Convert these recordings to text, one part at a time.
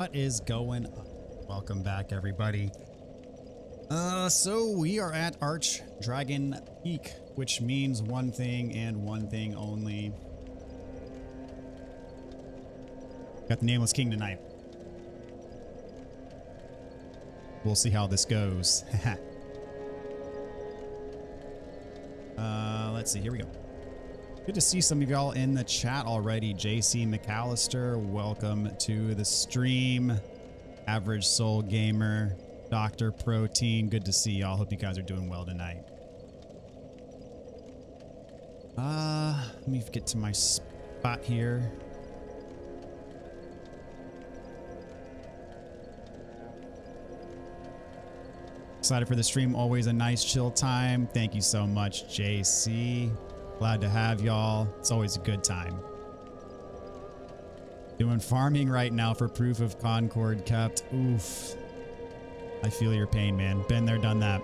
What is going on? Welcome back, everybody. So we are at Arch Dragon Peak, which means one thing and one thing only. Got the Nameless King tonight. We'll see how this goes. Let's see. Here we go. Good to see some of y'all in the chat already. JC McAllister, welcome to the stream. Average Soul Gamer, Dr. Protein, good to see y'all. Hope you guys are doing well tonight. Let me get to my spot here. Excited for the stream. Always a nice chill time. Thank you so much, JC. Glad to have y'all. It's always a good time. Doing farming right now for Proof of Concord kept. Oof. I feel your pain, man. Been there, done that.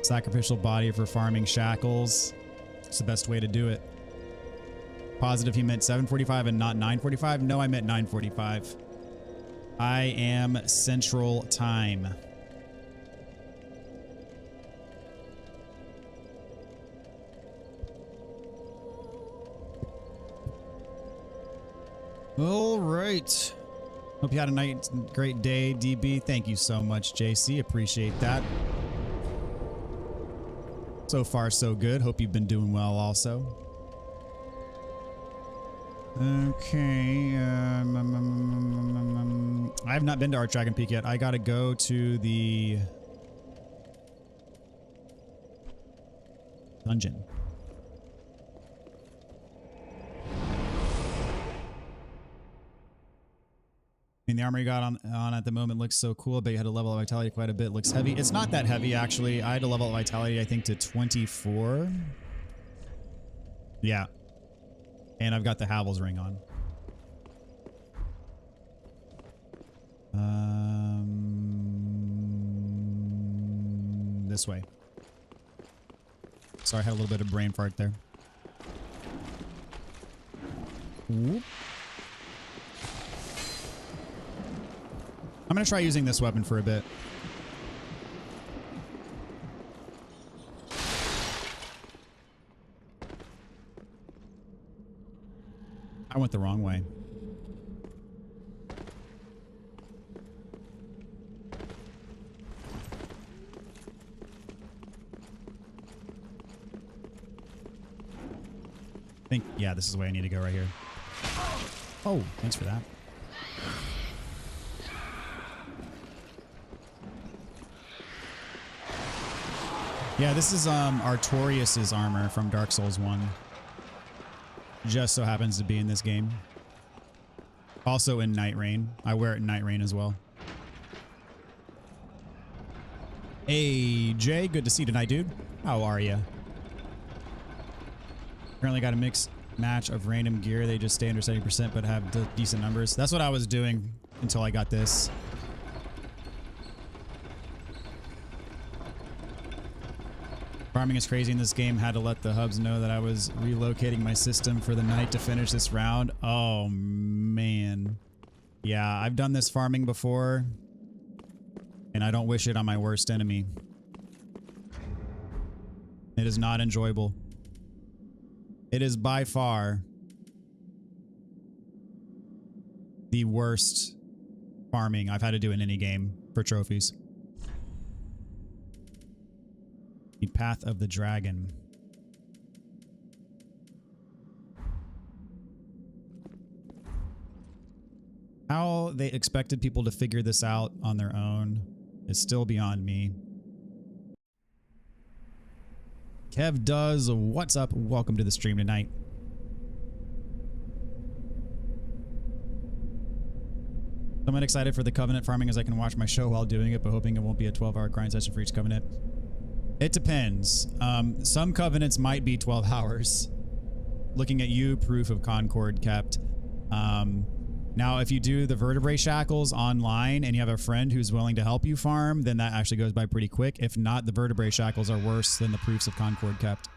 Sacrificial body for farming shackles. It's the best way to do it. Positive he meant 7:45 and not 9:45? No, I meant 9:45. I am Central Time. All right. Hope you had a great day, DB. Thank you so much, JC. Appreciate that. So far, so good. Hope you've been doing well also. Okay. I have not been to Arch Dragon Peak yet. I gotta go to the dungeon. I mean, the armor you got on at the moment looks so cool, but you had to level up vitality quite a bit. Looks heavy. It's not that heavy, actually. I had to level up vitality, I think, to 24. Yeah. And I've got the Havel's ring on. This way. Sorry, I had a little bit of brain fart there. Whoop. I'm going to try using this weapon for a bit. I went the wrong way. I think, yeah, this is the way I need to go right here. Oh, thanks for that. Yeah, this is Artorias' armor from Dark Souls 1. Just so happens to be in this game. Also in Night Rain. I wear it in Night Rain as well. Hey, Jay, good to see you tonight, dude. How are you? Currently got a mixed match of random gear. They just stay under 70% but have decent numbers. That's what I was doing until I got this. Farming is crazy in this game. Had to let the hubs know that I was relocating my system for the night to finish this round. Oh, man. Yeah, I've done this farming before, and I don't wish it on my worst enemy. It is not enjoyable. It is by far the worst farming I've had to do in any game for trophies. Path of the Dragon. How they expected people to figure this out on their own is still beyond me. Kev does, what's up? Welcome to the stream tonight. I'm excited for the Covenant farming as I can watch my show while doing it, but hoping it won't be a 12-hour grind session for each Covenant. It depends. Some Covenants might be 12 hours. Looking at you, Proof of Concord kept. Now, if you do the Vertebrae Shackles online and you have a friend who's willing to help you farm, then that actually goes by pretty quick. If not, the Vertebrae Shackles are worse than the Proofs of Concord kept.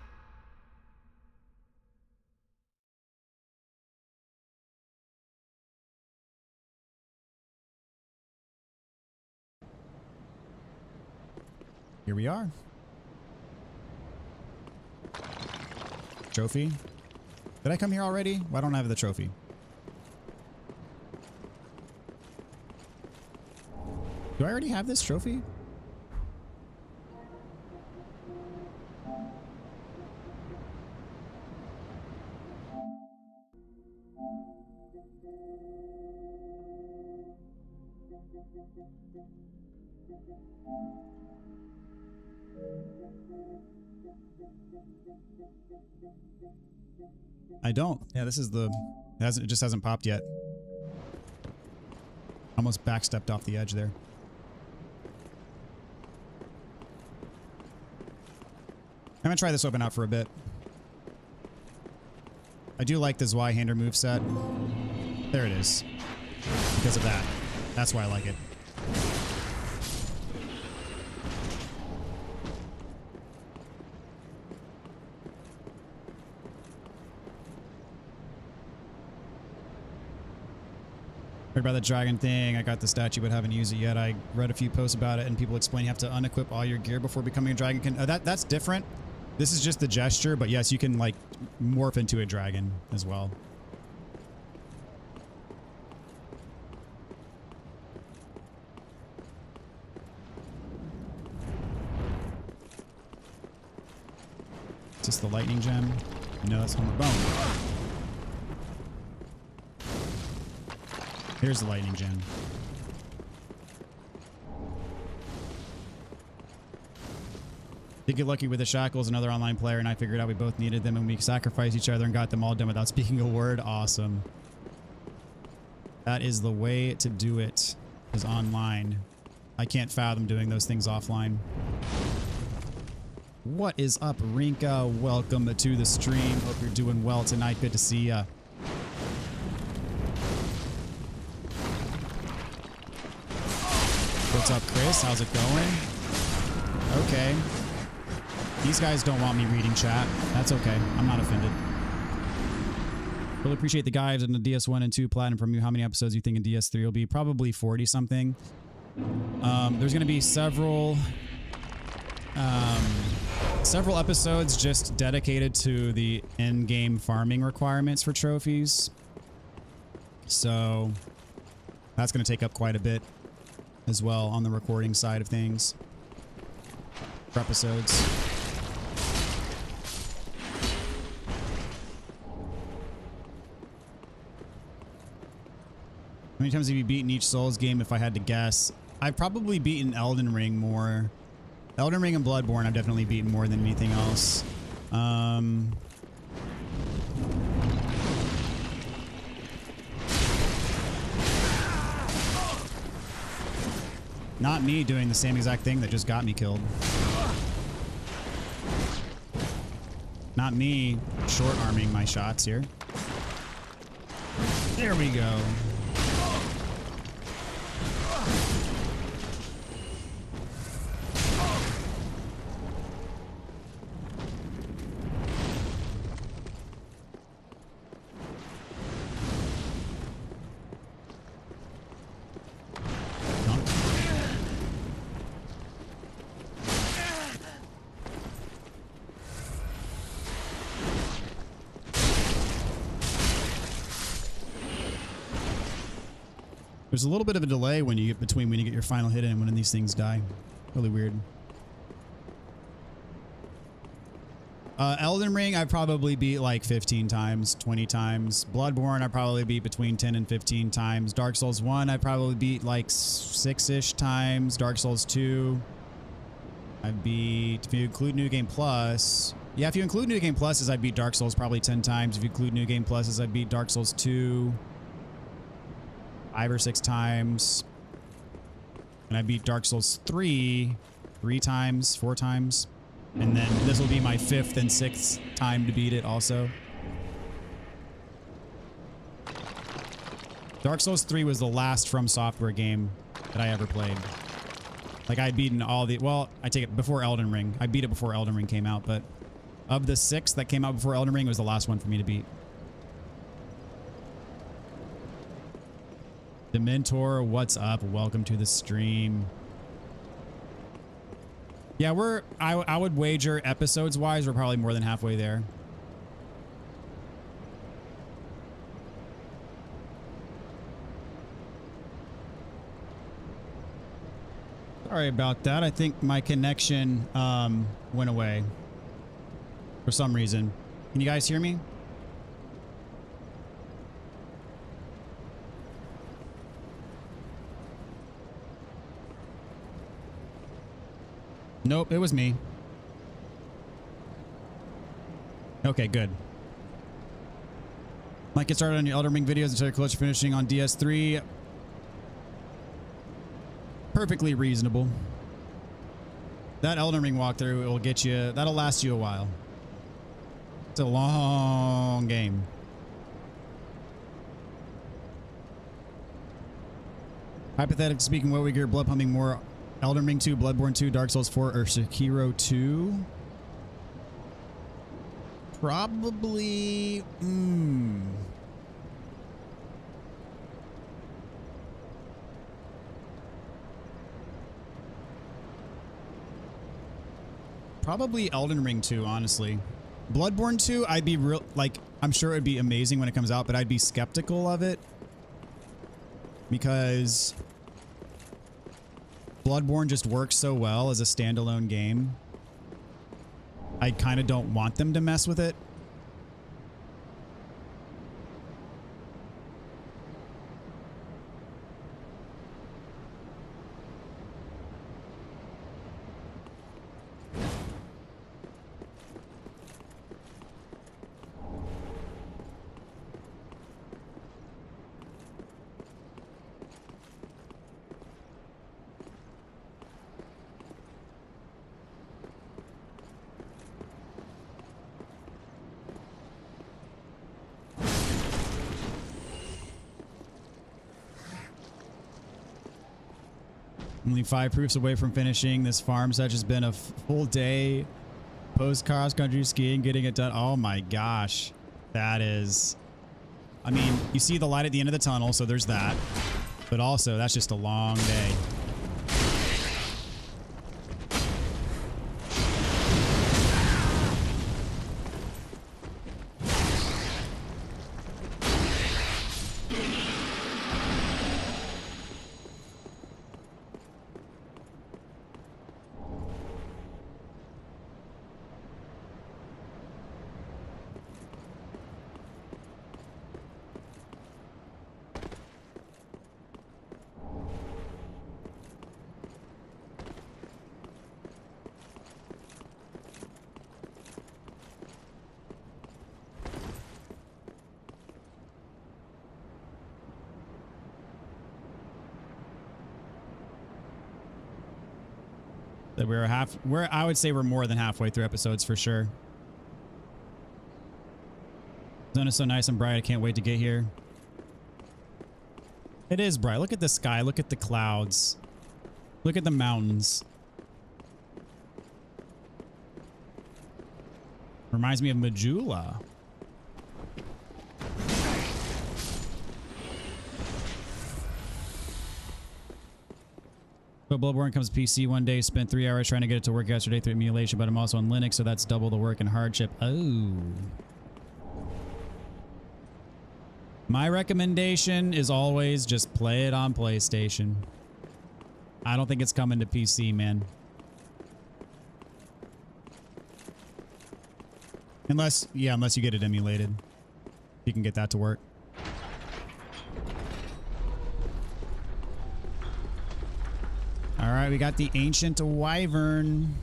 Here we are. Trophy. Did I come here already? Why don't I have the trophy? Do I already have this trophy? I don't. Yeah, this is the... It just hasn't popped yet. Almost backstepped off the edge there. I'm gonna try this weapon out for a bit. I do like the Zweihander moveset. There it is. Because of that. That's why I like it. Heard about the dragon thing. I got the statue but haven't used it yet. I read a few posts about it and people explain you have to unequip all your gear before becoming a dragon. That's different. This is just the gesture, but yes, you can like morph into a dragon as well. Is this the lightning gem? No, that's on the bone. Here's the lightning gem. Did get lucky with the shackles, another online player, and I figured out we both needed them and we sacrificed each other and got them all done without speaking a word. Awesome. That is the way to do it, is online. I can't fathom doing those things offline. What is up, Rinka? Welcome to the stream. Hope you're doing well tonight. Good to see ya. What's up, Chris? How's it going? Okay. These guys don't want me reading chat. That's okay. I'm not offended. Really appreciate the guides and the DS1 and 2 Platinum from you. How many episodes you think in DS3 will be? Probably 40 something. There's going to be several episodes just dedicated to the in-game farming requirements for trophies. So that's going to take up quite a bit as well on the recording side of things for episodes. How many times have you beaten each Souls game if I had to guess? I've probably beaten Elden Ring more. Elden Ring and Bloodborne I've definitely beaten more than anything else. Not me doing the same exact thing that just got me killed. Not me short-arming my shots here. There we go. There's a little bit of a delay when you get between when you get your final hit in and when these things die. Really weird. Elden Ring I probably beat like 15 times, 20 times. Bloodborne I probably beat between 10 and 15 times. Dark Souls 1 I probably beat like 6-ish times. Dark Souls 2 I beat, if you include New Game Plus. Yeah, if you include New Game Pluses, I'd beat Dark Souls probably 10 times. If you include New Game Pluses, I'd beat Dark Souls 2 5 or 6 times. And I beat Dark Souls 3 times, 4 times. And then this will be my 5th and 6th time to beat it also. Dark Souls 3 was the last From Software game that I ever played. Like I'd beaten all the, well, I take it before Elden Ring. I beat it before Elden Ring came out, but of the 6 that came out before Elden Ring, it was the last one for me to beat. Dementor, what's up? Welcome to the stream. Yeah, I would wager episodes wise, we're probably more than halfway there. Sorry about that. I think my connection went away for some reason. Can you guys hear me? Nope, it was me. Okay, good. Might get started on your Elden Ring videos until you're close to finishing on DS3. Perfectly reasonable. That Elden Ring walkthrough will get you, that'll last you a while. It's a long game. Hypothetically speaking, what would your blood pumping more? Elden Ring 2, Bloodborne 2, Dark Souls 4, or Sekiro 2? Probably... Probably Elden Ring 2, honestly. Bloodborne 2, I'd be real, like, I'm sure it'd be amazing when it comes out, but I'd be skeptical of it. Because Bloodborne just works so well as a standalone game. I kind of don't want them to mess with it. Only 5 proofs away from finishing. This farm such has been a full day. Post cross country skiing, getting it done. Oh my gosh. That is, I mean, you see the light at the end of the tunnel, so there's that. But also, that's just a long day. That I would say we're more than halfway through episodes for sure. Zone is so nice and bright. I can't wait to get here. It is bright. Look at the sky. Look at the clouds. Look at the mountains. Reminds me of Majula. But Bloodborne comes to PC one day. Spent 3 hours trying to get it to work yesterday through emulation, but I'm also on Linux, so that's double the work and hardship. Oh. My recommendation is always just play it on PlayStation. I don't think it's coming to PC, man. Unless you get it emulated. You can get that to work. All right, we got the Ancient Wyvern.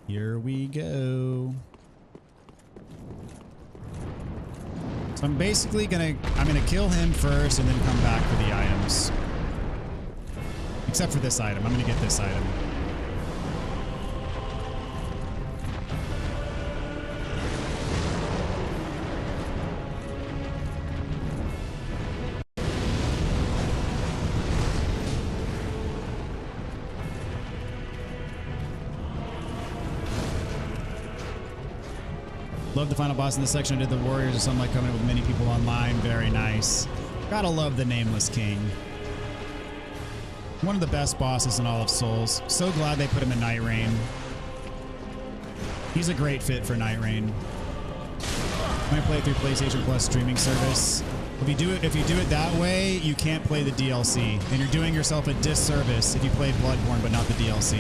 Here we go. So I'm basically gonna kill him first and then come back for the items. Except for this item. I'm gonna get this item. Love the final boss in this section. I did the Warriors or something like Covenant with many people online. Very nice. Gotta love the Nameless King. One of the best bosses in all of Souls. So glad they put him in Night Rain. He's a great fit for Night Rain. I'm gonna play it through PlayStation Plus streaming service. If you do it that way, you can't play the DLC, and you're doing yourself a disservice if you play Bloodborne but not the DLC.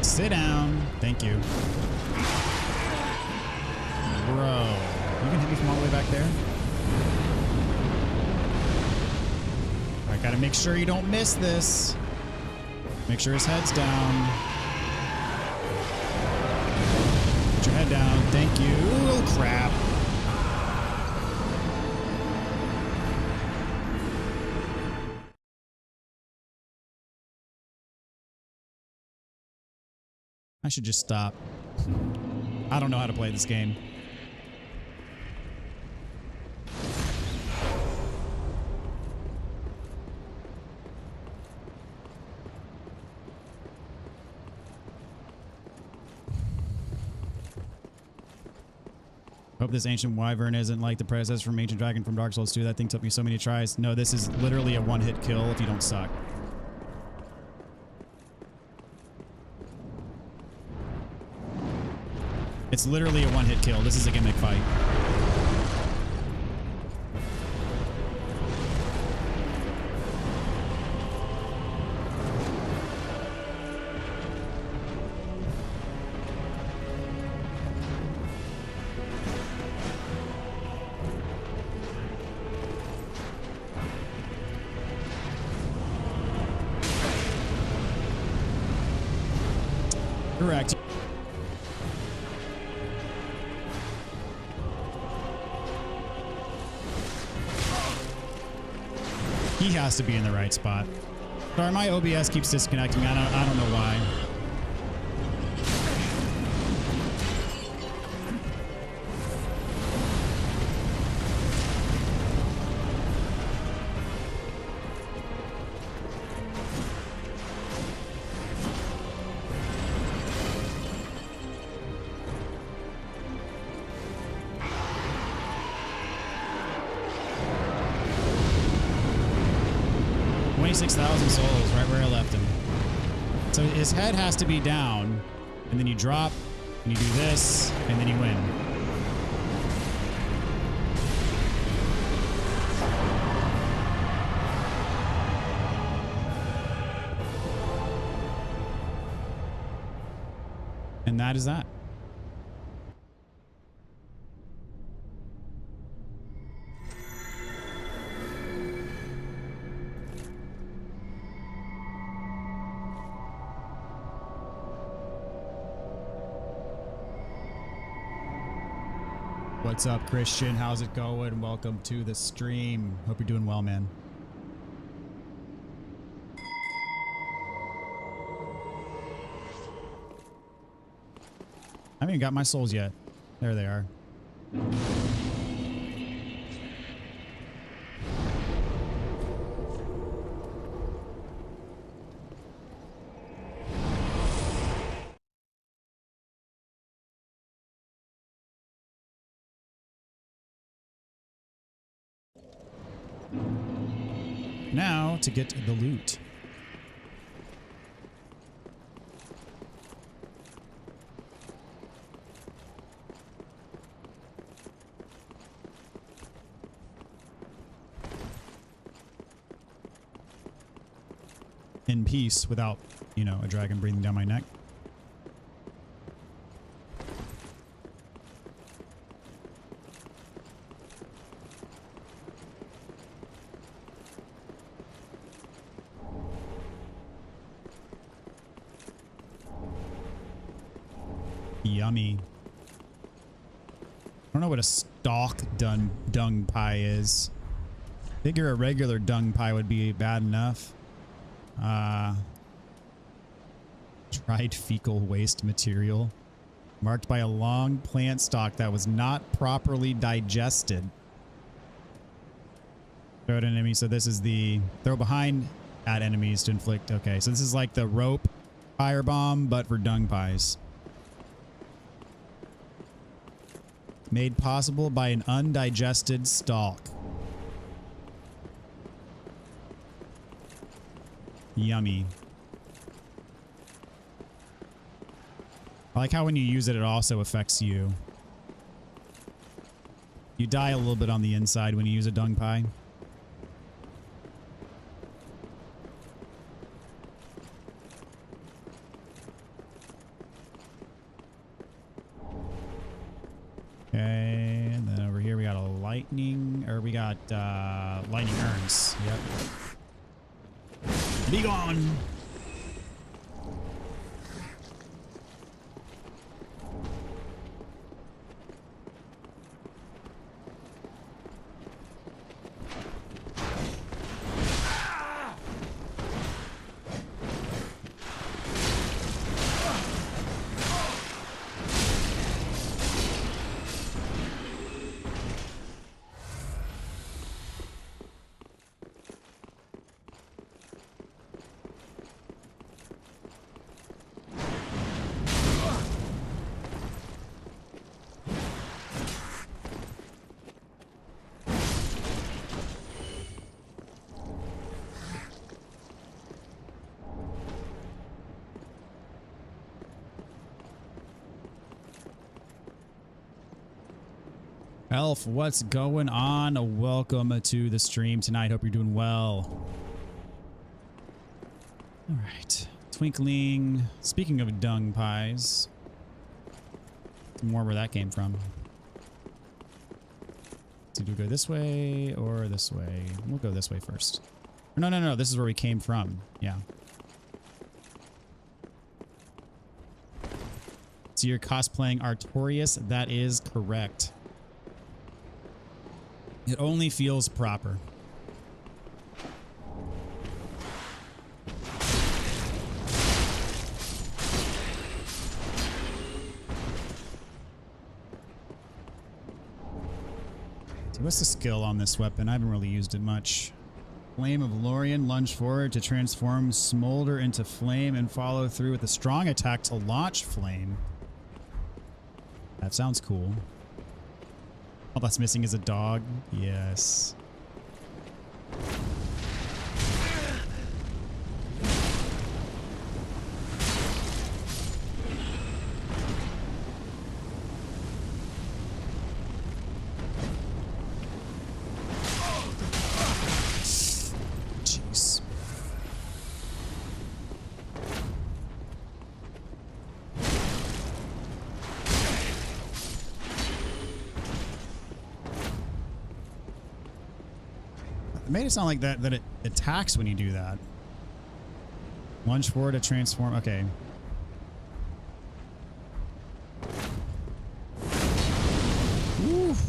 Sit down. Thank you. Bro, you can hit me from all the way back there? I gotta make sure you don't miss this. Make sure his head's down. Put your head down. Thank you. Oh, crap. I should just stop. I don't know how to play this game. Hope this Ancient Wyvern isn't like the predecessor from Ancient Dragon from Dark Souls 2. That thing took me so many tries. No, this is literally a one-hit kill if you don't suck. It's literally a one-hit kill. This is a gimmick fight. Correct. He has to be in the right spot. Sorry, my OBS keeps disconnecting. I don't know why. Souls right where I left him. So his head has to be down, and then you drop, and you do this, and then you win. And that is that. What's up, Christian? How's it going? Welcome to the stream. Hope you're doing well, man. I haven't even got my souls yet. There they are. Now to get the loot. In peace without, you know, a dragon breathing down my neck. Yummy. I don't know what a stalk dung pie is. Figure a regular dung pie would be bad enough. Dried fecal waste material. Marked by a long plant stalk that was not properly digested. Throw it an enemy. So this is the throw behind at enemies to inflict. Okay, so this is like the rope firebomb, but for dung pies. Made possible by an undigested stalk. Yummy. I like how when you use it, it also affects you. You die a little bit on the inside when you use a dung pie. Okay, and then over here we got a lightning, or we got lightning urns. Yep. Be gone! Elf, what's going on? Welcome to the stream tonight. Hope you're doing well. All right. Twinkling. Speaking of dung pies. More where that came from. So do we go this way or this way? We'll go this way first. No. This is where we came from. Yeah. So you're cosplaying Artorias? That is correct. It only feels proper. So what's the skill on this weapon? I haven't really used it much. Flame of Lorien, lunge forward to transform smolder into flame and follow through with a strong attack to launch flame. That sounds cool. All that's missing is a dog. Yes. Jeez. It made it sound like that it attacks when you do that. Lunge forward to transform. Okay. Oof.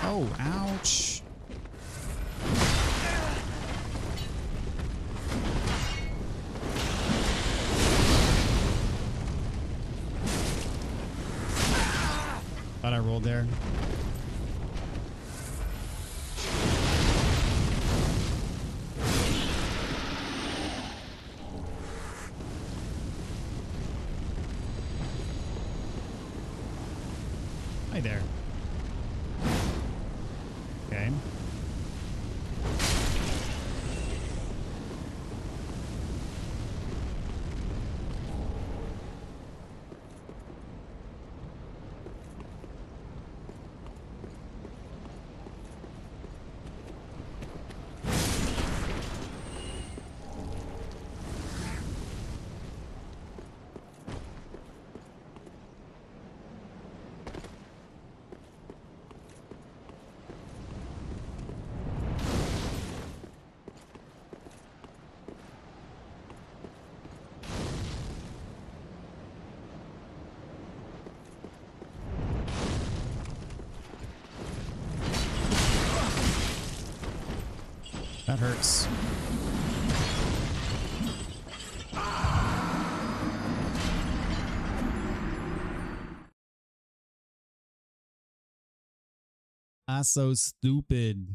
Oh, ouch. Thought I rolled there. Hi there. Okay. That hurts. That's so stupid.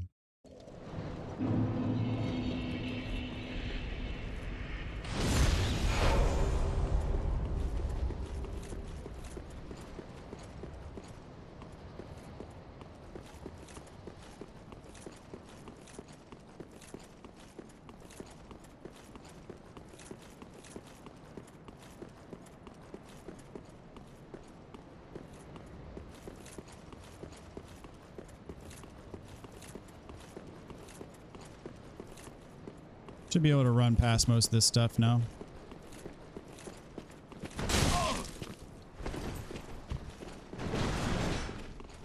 Should be able to run past most of this stuff now.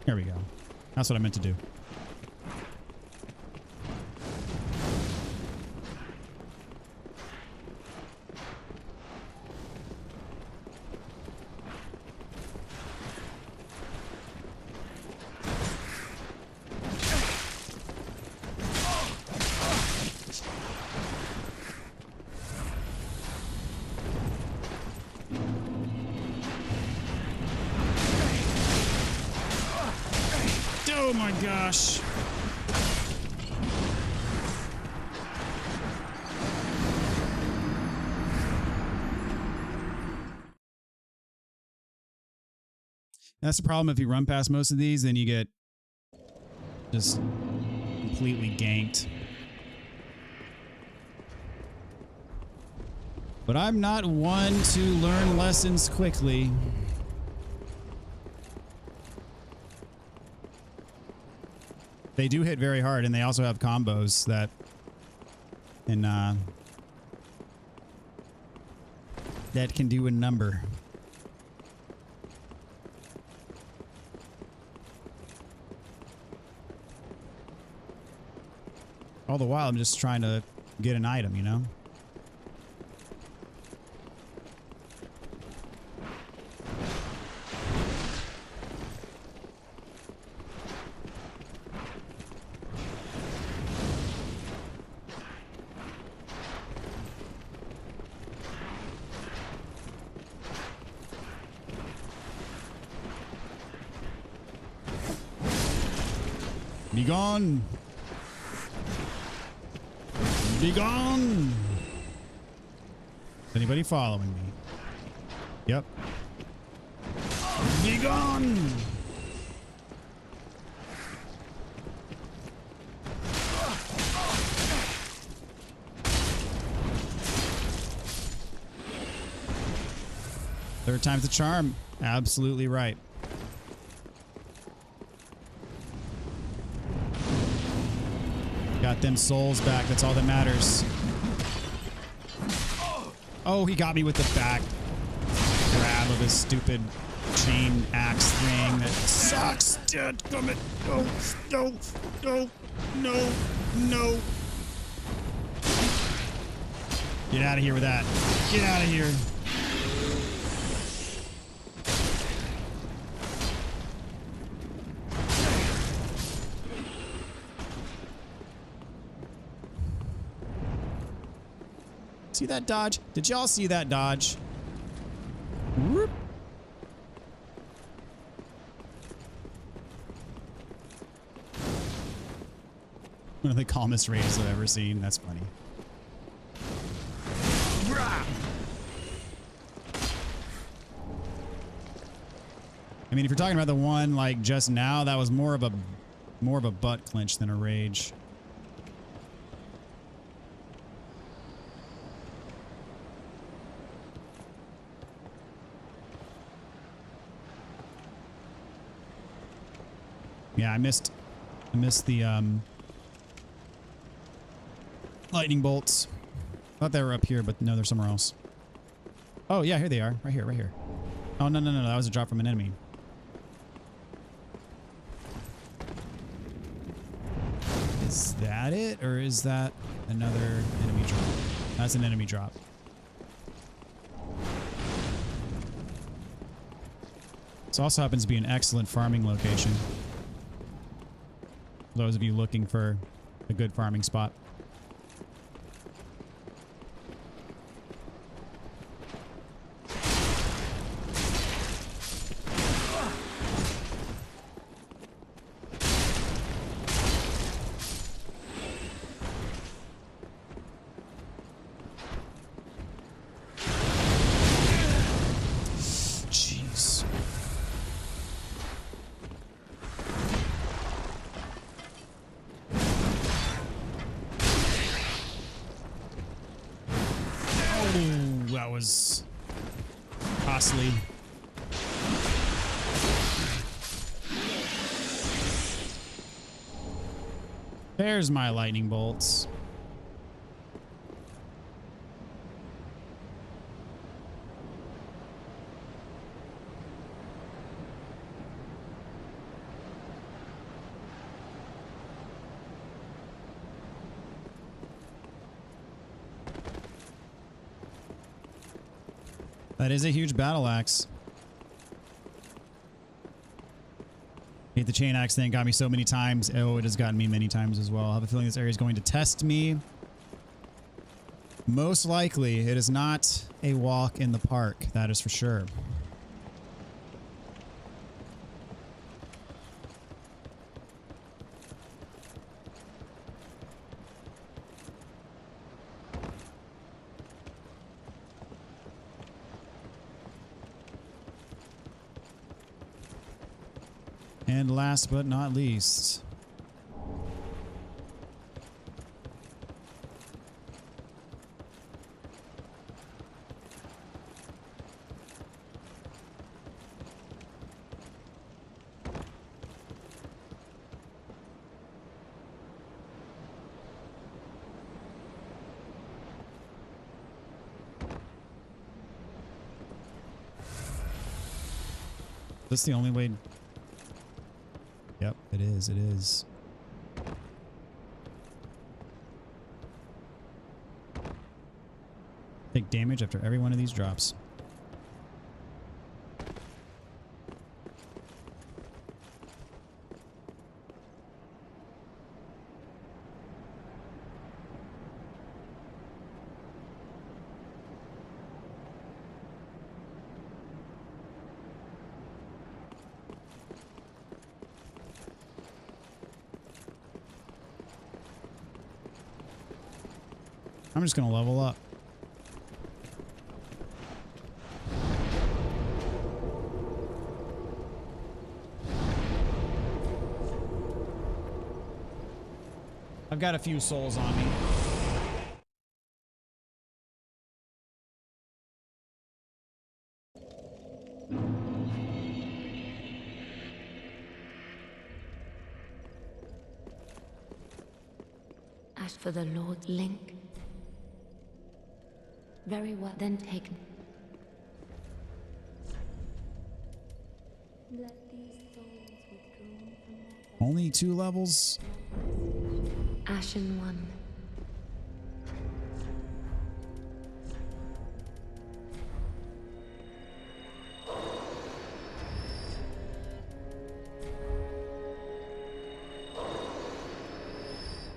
There we go. That's what I meant to do. Oh my gosh. That's the problem. If you run past most of these, then you get just completely ganked. But I'm not one to learn lessons quickly. They do hit very hard, and they also have combos that can do a number. All the while, I'm just trying to get an item, you know? Be gone! Be gone! Is anybody following me? Yep. Be gone! Third time's the charm. Absolutely right. Got them souls back. That's all that matters. Oh, he got me with the back grab of his stupid chain axe thing. That sucks. Dead. Come it. No. No. No. No. No. Get out of here with that. Get out of here. See that dodge? Did y'all see that dodge? Whoop. One of the calmest raids I've ever seen. That's funny. I mean, if you're talking about the one like just now, that was more of a butt clinch than a rage. Yeah, I missed the lightning bolts. Thought they were up here, but no, they're somewhere else. Oh yeah, here they are. Right here, right here. Oh no, no, no, no, that was a drop from an enemy. Is that it? Or is that another enemy drop? That's an enemy drop. This also happens to be an excellent farming location. Those of you looking for a good farming spot. that was costly. There's my lightning bolts. That is a huge battle axe. Hate the chain axe thing. Got me so many times. Oh, it has gotten me many times as well. I have a feeling this area is going to test me. Most likely, it is not a walk in the park. That is for sure. And last but not least, is this the only way? Yep, it is. It is. Take damage after every one of these drops. I'm just going to level up. I've got a few souls on me. As for the Lord Link. Very well, then taken. Let these souls withdrawn from their Only 2 levels? Ashen One.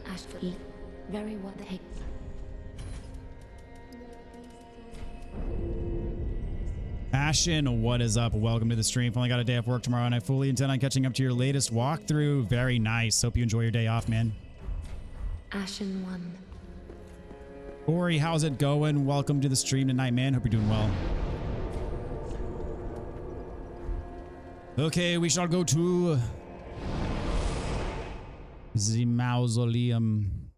Ash for very well taken. Ashen, what is up? Welcome to the stream. Only got a day off work tomorrow, and I fully intend on catching up to your latest walkthrough. Very nice. Hope you enjoy your day off, man. Ashen One. Ori, how's it going? Welcome to the stream tonight, man. Hope you're doing well. Okay, we shall go to the mausoleum.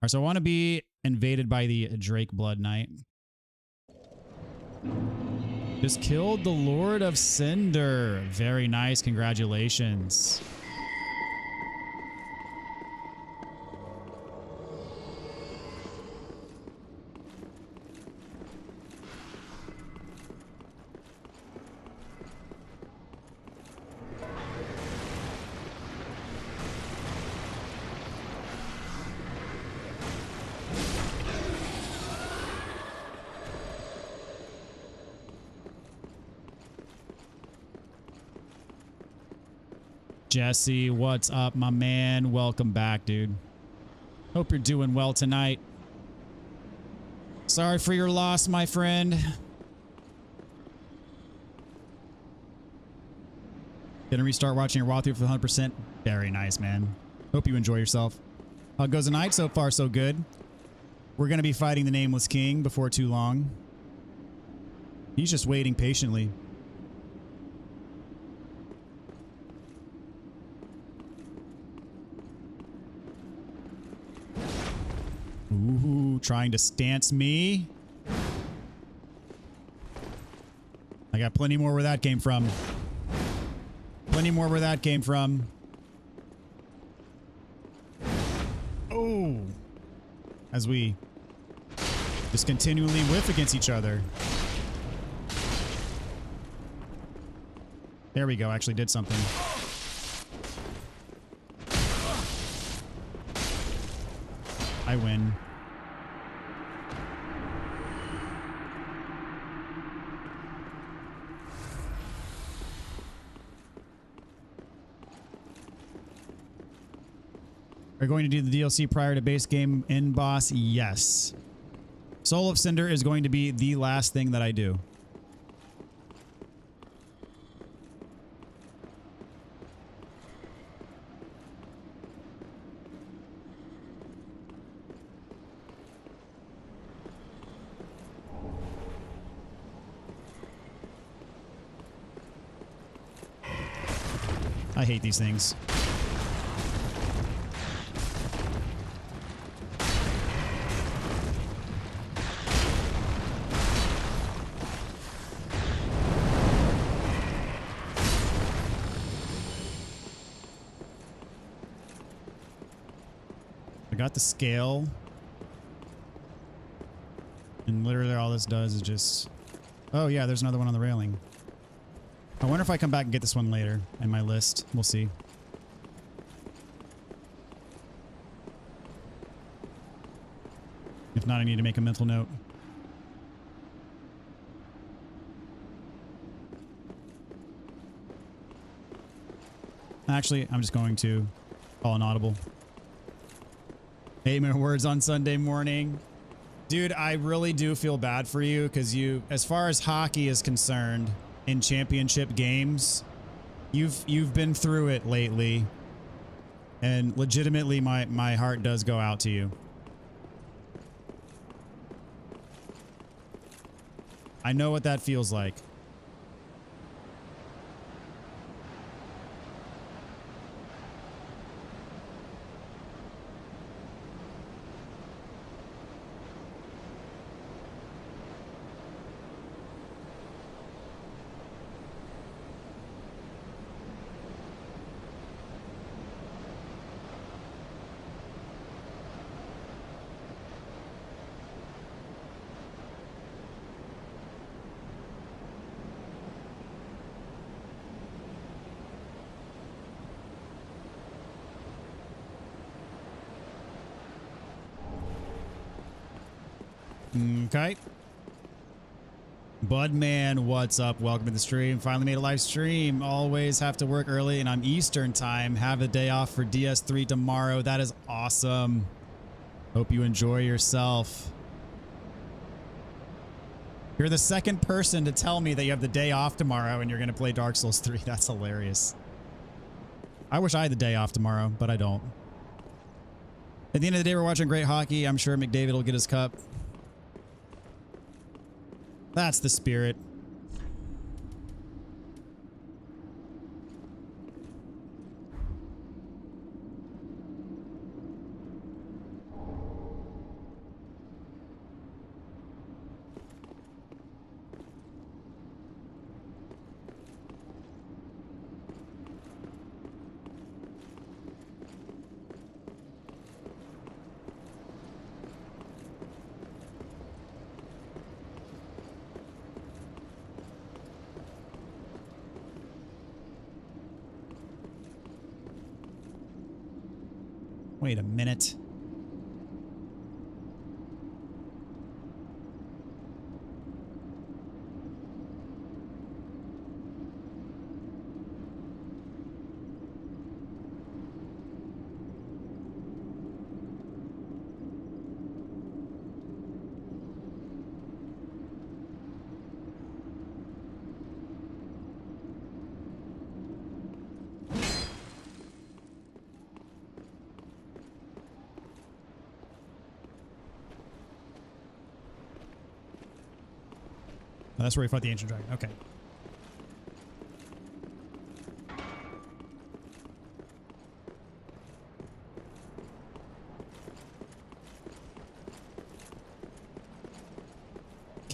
All right, so I want to be invaded by the Drake Blood Knight. Just killed the Lord of Cinder. Very nice. Congratulations. Jesse, what's up, my man? Welcome back, dude. Hope you're doing well tonight. Sorry for your loss, my friend. Gonna restart watching your walkthrough for 100%. Very nice, man. Hope you enjoy yourself. How goes the night? So far, so good. We're gonna be fighting the Nameless King before too long. He's just waiting patiently. Ooh, you trying to stance me? I got plenty more where that came from. Plenty more where that came from. Oh. As we just continually whiff against each other. There we go. Actually did something. I win. Are you going to do the DLC prior to base game end boss? Yes. Soul of Cinder is going to be the last thing that I do. I hate these things. I got the scale. And literally all this does is just... Oh yeah, there's another one on the railing. I wonder if I come back and get this one later in my list. We'll see. If not, I need to make a mental note. Actually, I'm just going to call an audible. 8 minute words on Sunday morning. Dude, I really do feel bad for you because you, as far as hockey is concerned, in championship games, you've been through it lately, and legitimately my heart does go out to you. I know what that feels like. Okay. Budman, what's up? Welcome to the stream. Finally made a live stream. Always have to work early and I'm Eastern time. Have a day off for DS3 tomorrow. That is awesome. Hope you enjoy yourself. You're the second person to tell me that you have the day off tomorrow and you're going to play Dark Souls 3. That's hilarious. I wish I had the day off tomorrow, but I don't. At the end of the day, we're watching great hockey. I'm sure McDavid will get his cup. That's the spirit. Wait a minute. Oh, that's where we fought the ancient dragon. Okay.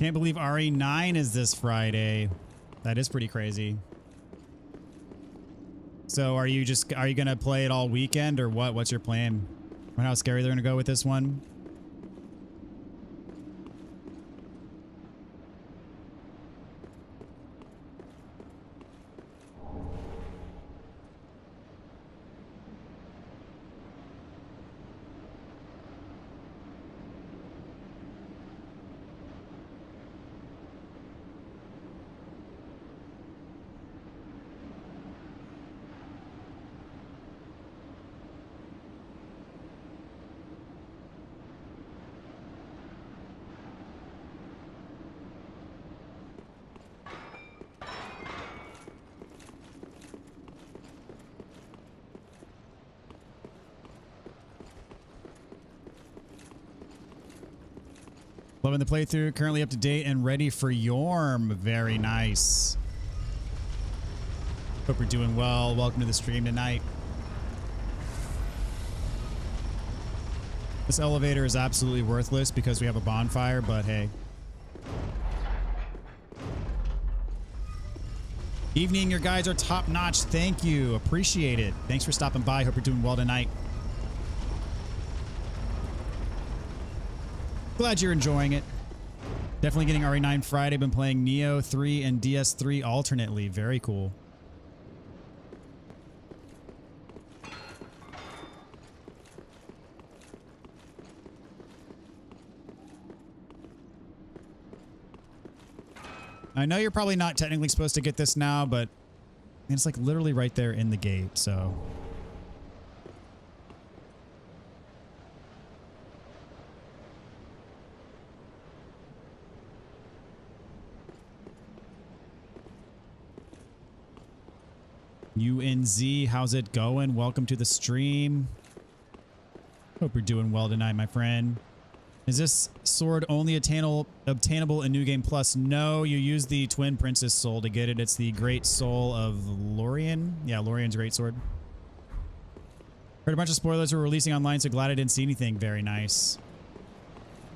Can't believe RE9 is this Friday. That is pretty crazy. So are you going to play it all weekend or what? What's your plan? Wonder how scary they're going to go with this one. Loving the playthrough, currently up to date and ready for Yorm. Very nice. Hope you're doing well. Welcome to the stream tonight. This elevator is absolutely worthless because we have a bonfire, but hey. Evening, your guides are top notch. Thank you. Appreciate it. Thanks for stopping by. Hope you're doing well tonight. Glad you're enjoying it. Definitely getting RE9 Friday. Been playing Neo 3 and DS3 alternately. Very cool. I know you're probably not technically supposed to get this now, but it's like literally right there in the gate, so... UNZ, how's it going? Welcome to the stream. Hope you're doing well tonight, my friend. Is this sword only obtainable in New Game Plus? No, you use the Twin Princess soul to get it. It's the Great Soul of Lorien. Yeah, Lorien's great sword. Heard a bunch of spoilers were releasing online, so glad I didn't see anything. Very nice.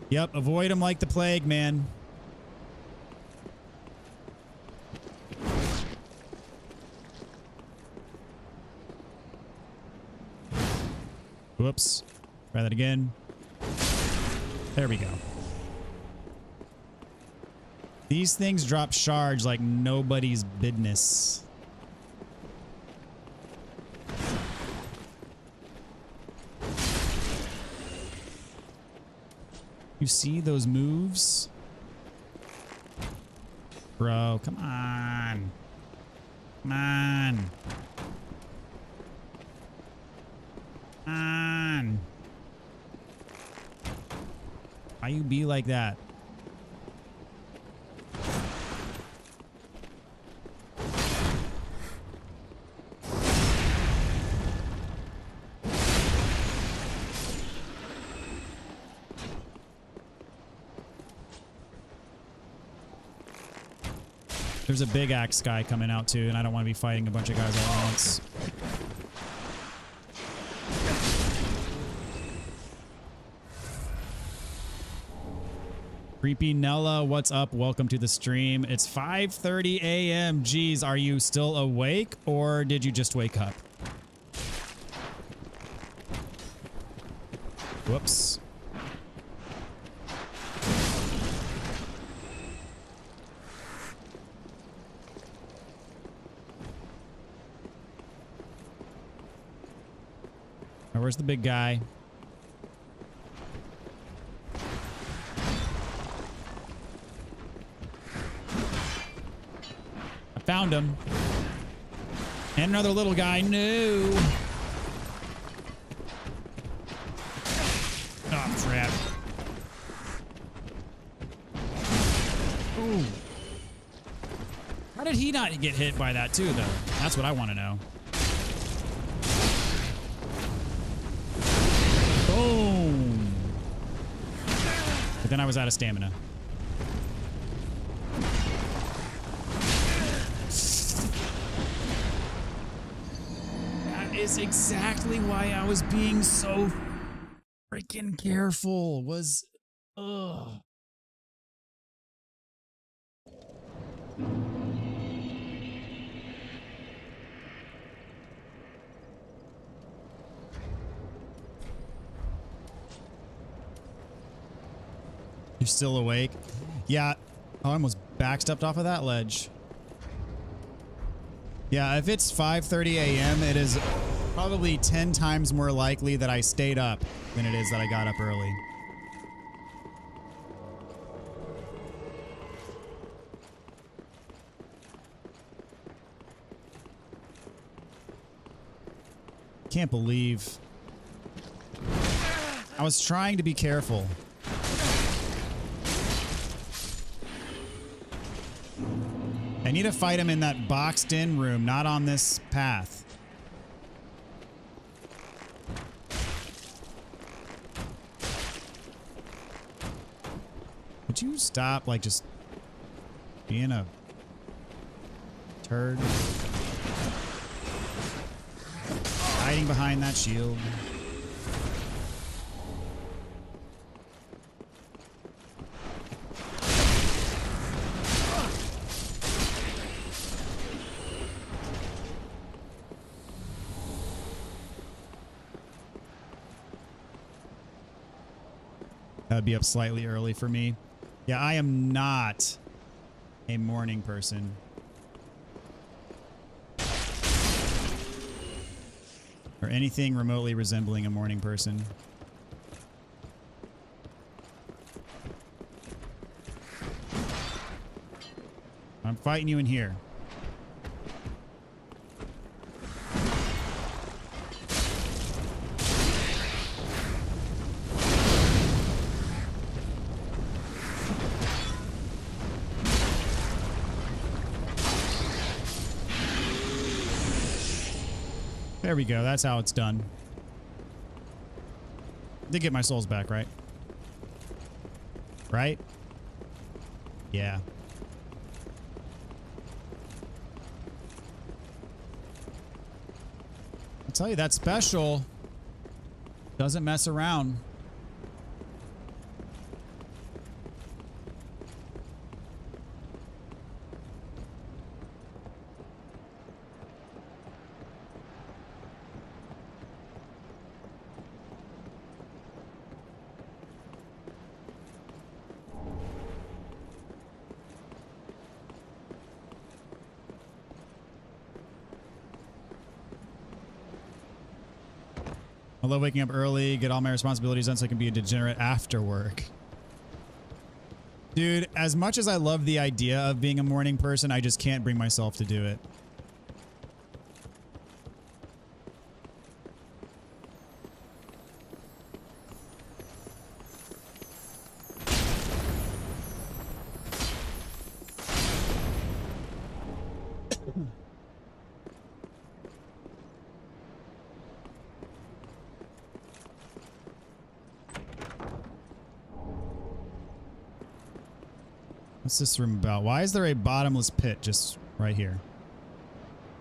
Yep, avoid them like the plague, man. Whoops. Try that again. There we go. These things drop shards like nobody's business. You see those moves? Bro, come on. Come on. On. Why you be like that? There's a big axe guy coming out too, and I don't want to be fighting a bunch of guys all at once. Creepy Nella, what's up? Welcome to the stream. It's 5:30 a.m. Geez, are you still awake or did you just wake up? Whoops. Now, where's the big guy? Found him. And another little guy. No. Oh, crap. Ooh. How did he not get hit by that too, though? That's what I want to know. Boom. But then I was out of stamina. Is exactly why I was being so freaking careful. Was You're still awake? Yeah. Oh, I almost backstepped off of that ledge. Yeah, if it's 5:30 a.m., it is probably 10 times more likely that I stayed up than it is that I got up early. Can't believe I was trying to be careful. I need to fight him in that boxed in room, not on this path. Would you stop, like, just being a turd? Hiding behind that shield. That'd be up slightly early for me. Yeah, I am not a morning person. Or anything remotely resembling a morning person. I'm fighting you in here. There we go. That's how it's done. Did get my souls back, right? Right? Yeah. I'll tell you, that special doesn't mess around. I love waking up early, get all my responsibilities done so I can be a degenerate after work. Dude, as much as I love the idea of being a morning person, I just can't bring myself to do it. What's this room about? Why is there a bottomless pit just right here?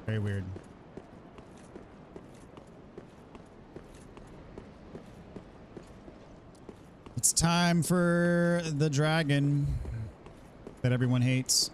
Very weird. It's time for the dragon that everyone hates.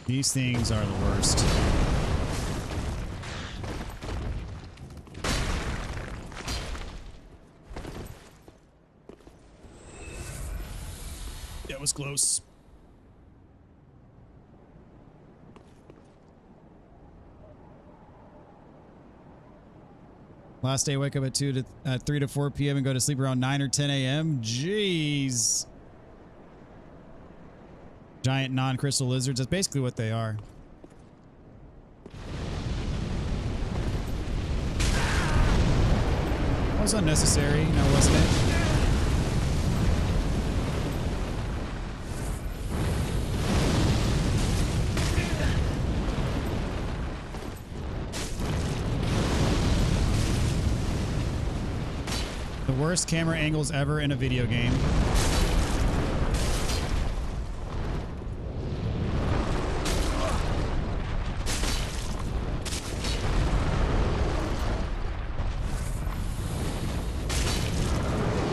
These things are the worst. That was close. Last day, wake up at 3 to 4 p.m. and go to sleep around 9 or 10 a.m. Jeez. Giant non-crystal lizards. That's basically what they are. That was unnecessary, now wasn't it? worst camera angles ever in a video game.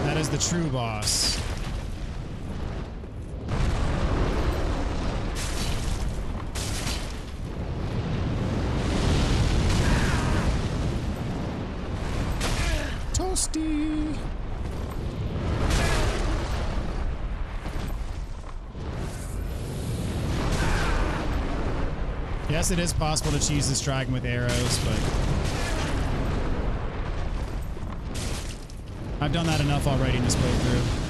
That is the true boss. Toasty. Yes, it is possible to cheese this dragon with arrows, but I've done that enough already in this playthrough.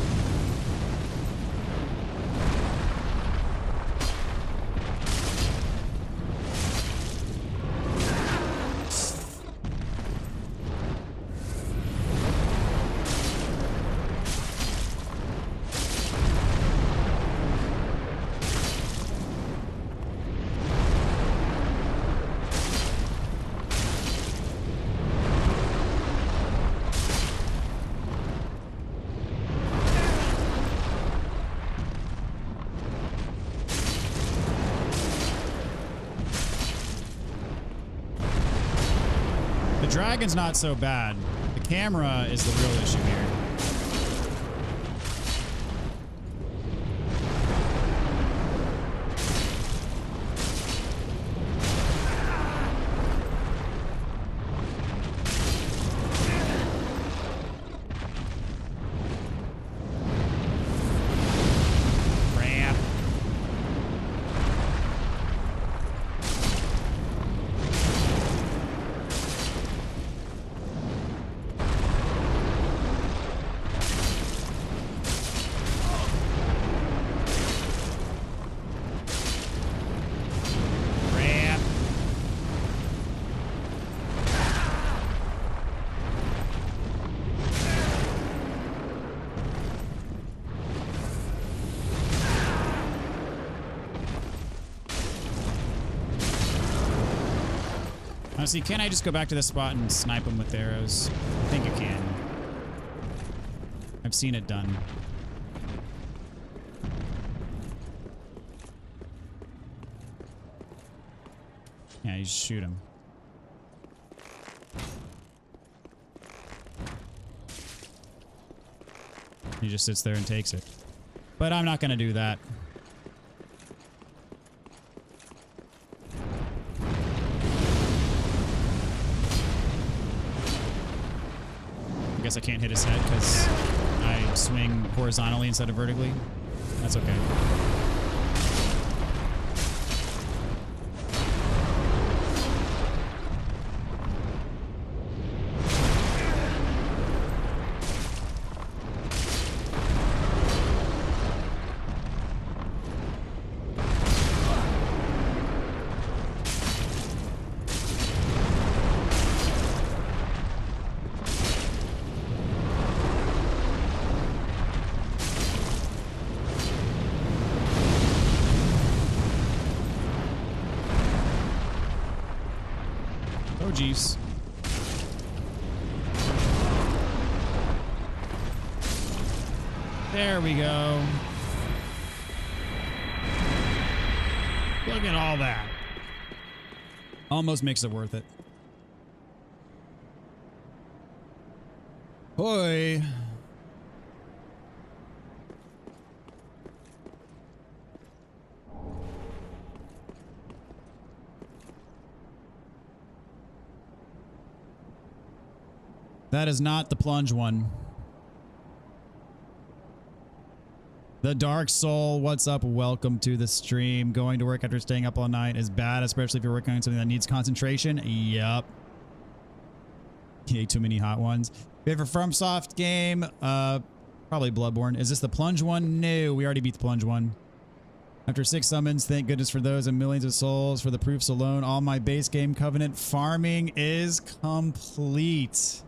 The dragon's not so bad. The camera is the real issue here. Honestly, can't I just go back to this spot and snipe them with arrows? I think you can. I've seen it done. Yeah, you just shoot him. He just sits there and takes it. But I'm not going to do that. I guess I can't hit his head because I swing horizontally instead of vertically. That's okay. Oh, geez. There we go. Look at all that. Almost makes it worth it. Hoi. That is not the plunge one. The Dark Soul, what's up? Welcome to the stream. Going to work after staying up all night is bad, especially if you're working on something that needs concentration. Yup. Yay, too many hot ones. Favorite FromSoft game? Probably Bloodborne. Is this the plunge one? No, we already beat the plunge one. After 6 summons, thank goodness for those and millions of souls for the proofs alone. All my base game Covenant farming is complete.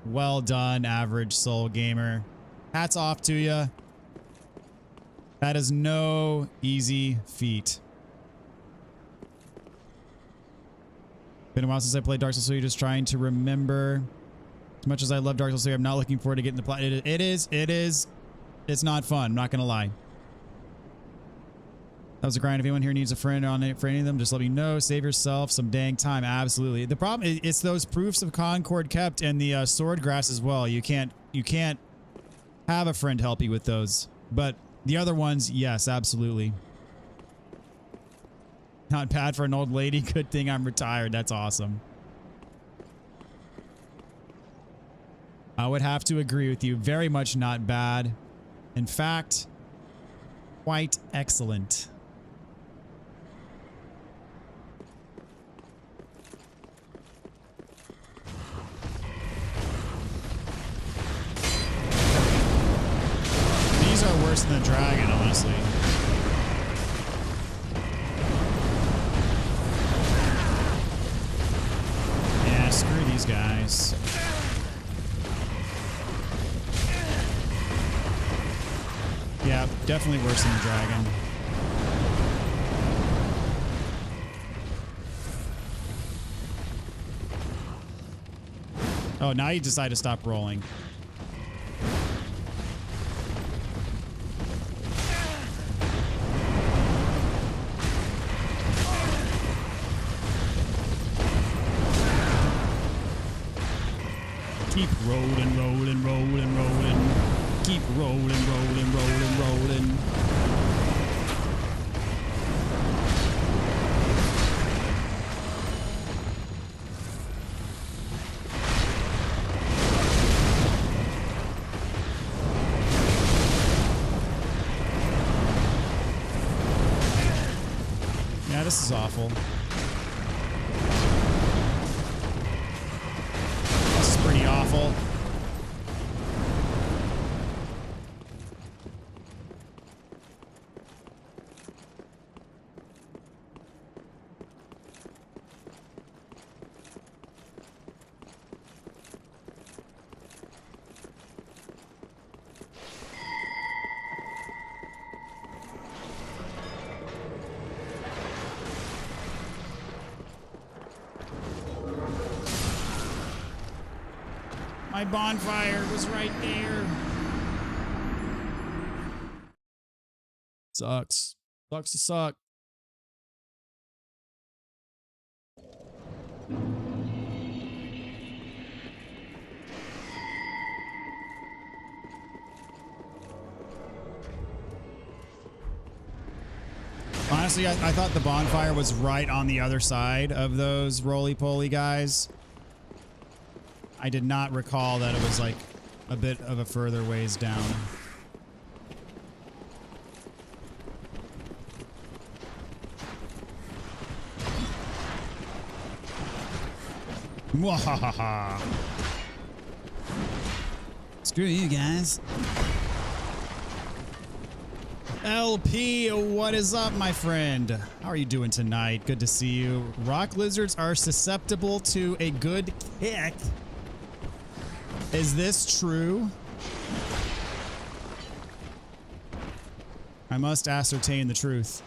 Well done, average soul gamer. Hats off to you. That is no easy feat. Been a while since I played Dark Souls, so you're just trying to remember. As much as I love Dark Souls 3, I'm not looking forward to getting the plot. It is. It's not fun. I'm not going to lie. That was a grind. If anyone here needs a friend on it for any of them, just let me know. Save yourself some dang time. Absolutely. The problem is it's those proofs of Concord kept and the sword grass as well. You can't have a friend help you with those. But the other ones, yes, absolutely. Not bad for an old lady. Good thing I'm retired. That's awesome. I would have to agree with you. Very much not bad. In fact, quite excellent. These are worse than the dragon, honestly. Yeah, screw these guys. Yeah, definitely worse than the dragon. Oh, now you decide to stop rolling. Keep rolling, rolling, rolling, rolling. Keep rolling, rolling, rolling, rolling. Yeah, this is awful. This is pretty awful. My bonfire was right there. Sucks. Sucks to suck. Honestly, I thought the bonfire was right on the other side of those roly-poly guys. I did not recall that it was like a bit of a further ways down. Mwahaha. Screw you guys. LP, what is up, my friend? How are you doing tonight? Good to see you. Rock lizards are susceptible to a good kick. Is this true? I must ascertain the truth.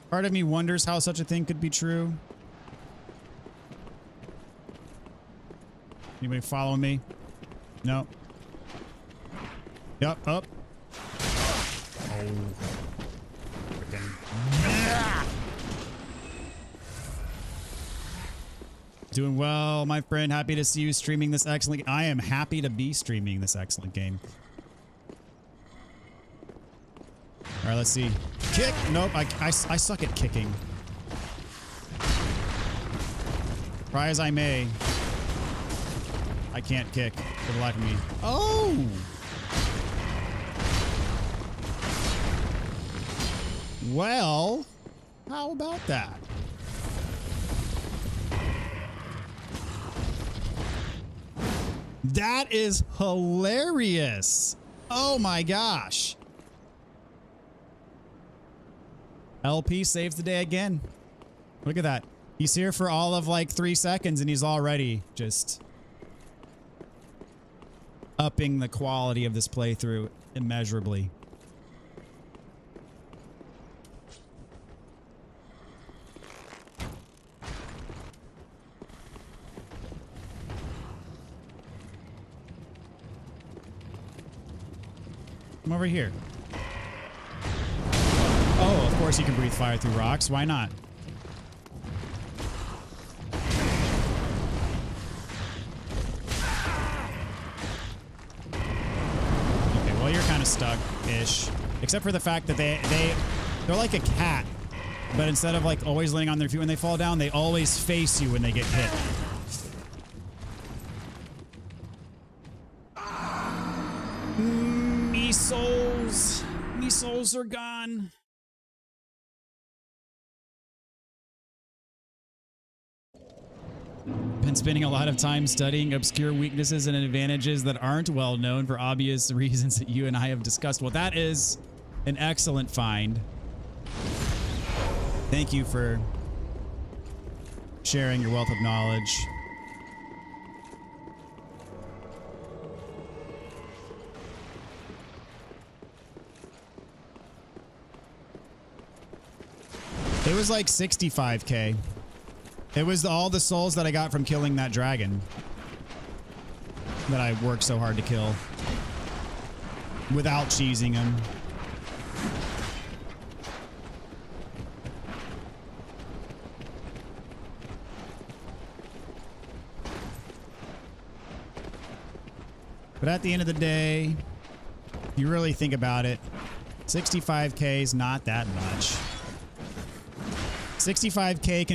Part of me wonders how such a thing could be true. Anybody following me? No. Yup, up. Oh. Doing well, my friend. Happy to see you streaming this excellent. I am happy to be streaming this excellent game. All right, let's see. Kick. Nope, I suck at kicking. Try as I may. I can't kick for the life of me. Oh! Well, how about that? That is hilarious. Oh my gosh. LP saves the day again. Look at that. He's here for all of like 3 seconds and he's already just upping the quality of this playthrough immeasurably. Come over here. Oh, of course you can breathe fire through rocks. Why not? Okay, well, you're kind of stuck-ish. Except for the fact that they're like a cat. But instead of like always laying on their feet when they fall down, they always face you when they get hit. Me souls. Me souls are gone. Been spending a lot of time studying obscure weaknesses and advantages that aren't well known for obvious reasons that you and I have discussed. Well, that is an excellent find. Thank you for sharing your wealth of knowledge. It was like 65K. It was all the souls that I got from killing that dragon that I worked so hard to kill without cheesing him. But at the end of the day, if you really think about it, 65K is not that much. 65K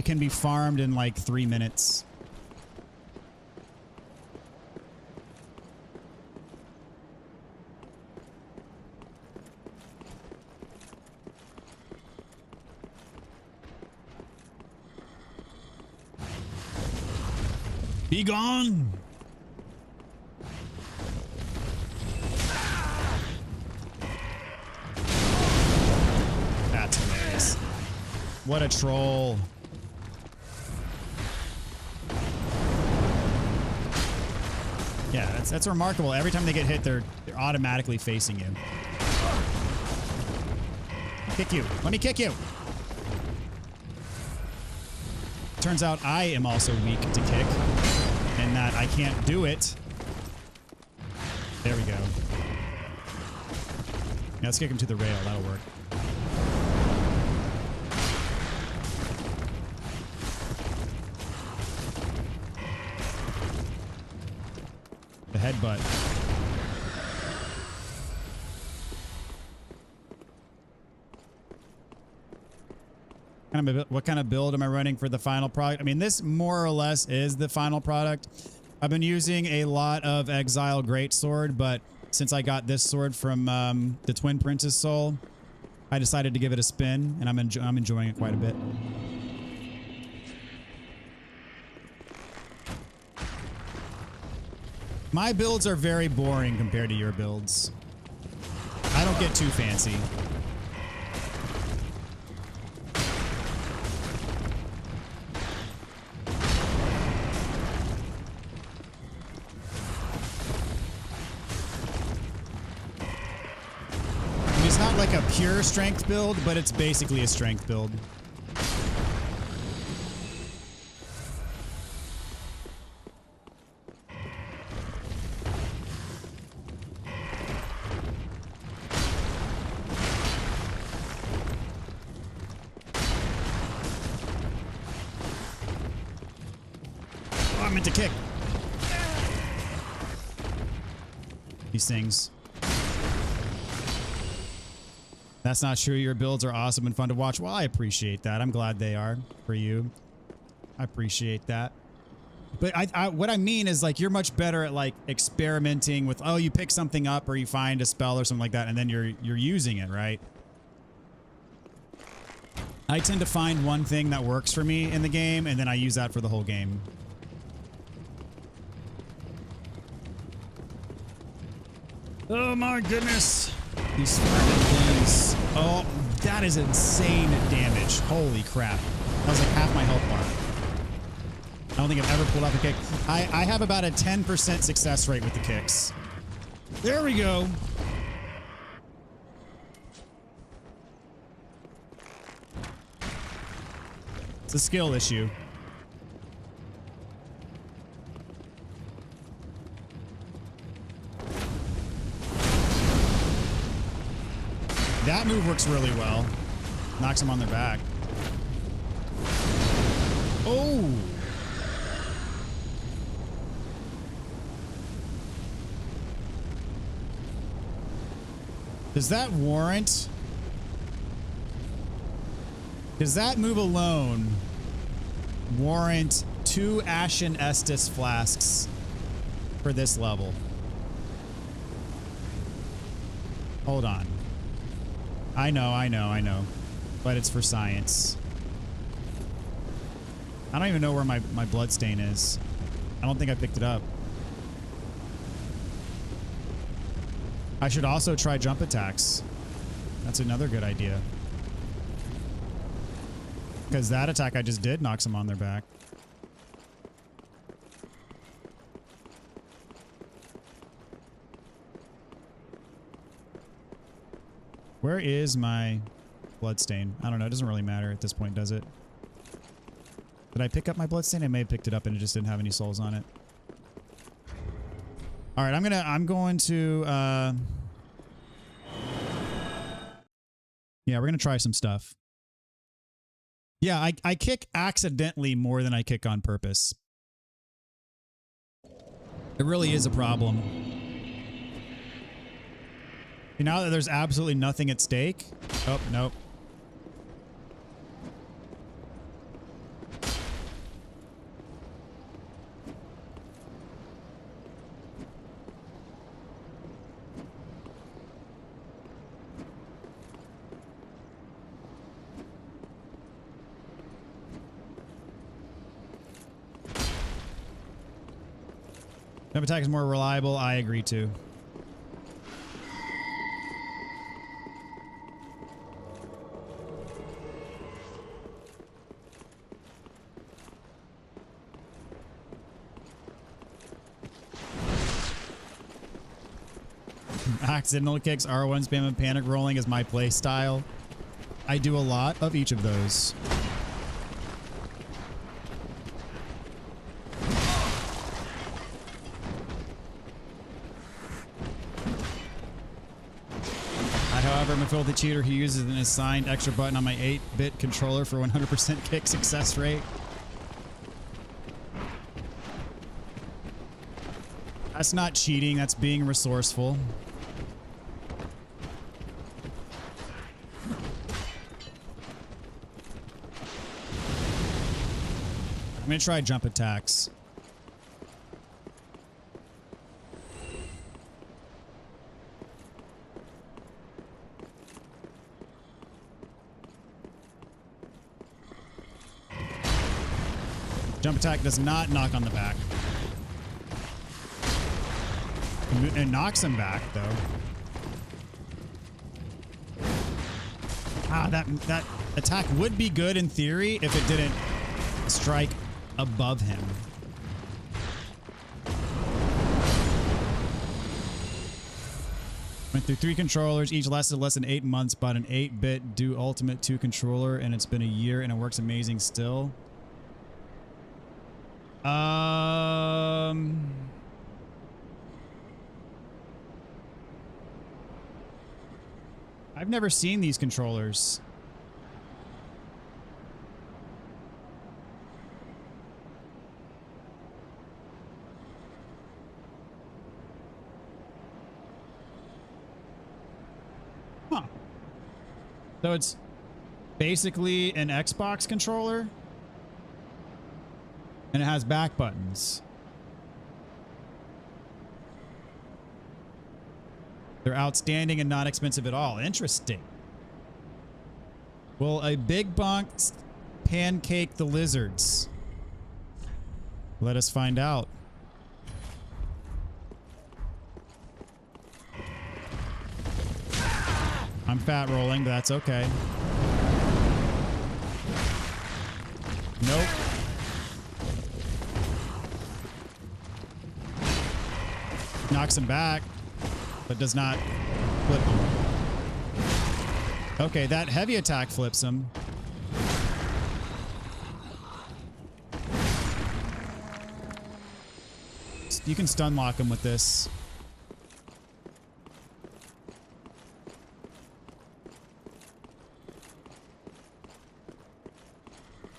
can be farmed in like 3 minutes. Be gone. That's hilarious. What a troll. Yeah, that's remarkable. Every time they get hit, they're automatically facing you. Kick you. Let me kick you. Turns out I am also weak to kick, and that I can't do it. There we go. Now let's kick him to the rail. That'll work. The headbutt. What kind of build am I running for the final product? I mean, this more or less is the final product. I've been using a lot of Exile Greatsword, but since I got this sword from the Twin Prince's Soul, I decided to give it a spin, and I'm enjoying it quite a bit. My builds are very boring compared to your builds. I don't get too fancy. It's not like a pure strength build, but it's basically a strength build. Oh, I meant to kick. These things. That's not true. Your builds are awesome and fun to watch. Well, I appreciate that. I'm glad they are for you. I appreciate that. But what I mean is, like, you're much better at like experimenting with, oh, you pick something up or you find a spell or something like that, and then you're using it, right? I tend to find one thing that works for me in the game, and then I use that for the whole game. Oh my goodness. These things. Oh, that is insane damage. Holy crap. That was like half my health bar. I don't think I've ever pulled off a kick. I have about a 10% success rate with the kicks. There we go. It's a skill issue. That move works really well. Knocks them on their back. Oh! Does that warrant? Does that move alone warrant 2 Ashen Estus flasks for this level? Hold on. I know. But it's for science. I don't even know where my bloodstain is. I don't think I picked it up. I should also try jump attacks. That's another good idea. Because that attack I just did knocks them on their back. Where is my bloodstain? I don't know. It doesn't really matter at this point, does it? Did I pick up my bloodstain? I may have picked it up and it just didn't have any souls on it. All right, I'm going to yeah, we're going to try some stuff. Yeah, I kick accidentally more than I kick on purpose. It really is a problem. Now that there's absolutely nothing at stake. Oh, nope. Jump attack is more reliable. I agree too. Accidental kicks, R1 spam, and panic rolling is my play style. I do a lot of each of those. However, I'm a filthy cheater who uses an assigned extra button on my 8-bit controller for 100% kick success rate. That's not cheating, that's being resourceful. I'm gonna try jump attacks. Jump attack does not knock on the back. It knocks him back, though. Ah, that attack would be good in theory if it didn't strike above him. Went through 3 controllers, each lasted less than 8 months, bought an 8-bit Do Ultimate 2 controller, and it's been a year and it works amazing still. I've never seen these controllers. Huh. So it's basically an Xbox controller? And it has back buttons. They're outstanding and not expensive at all. Interesting. Will a big bonk pancake the lizards? Let us find out. I'm fat rolling, but that's okay. Nope. Knocks him back, but does not flip him. Okay, that heavy attack flips him. You can stun lock him with this.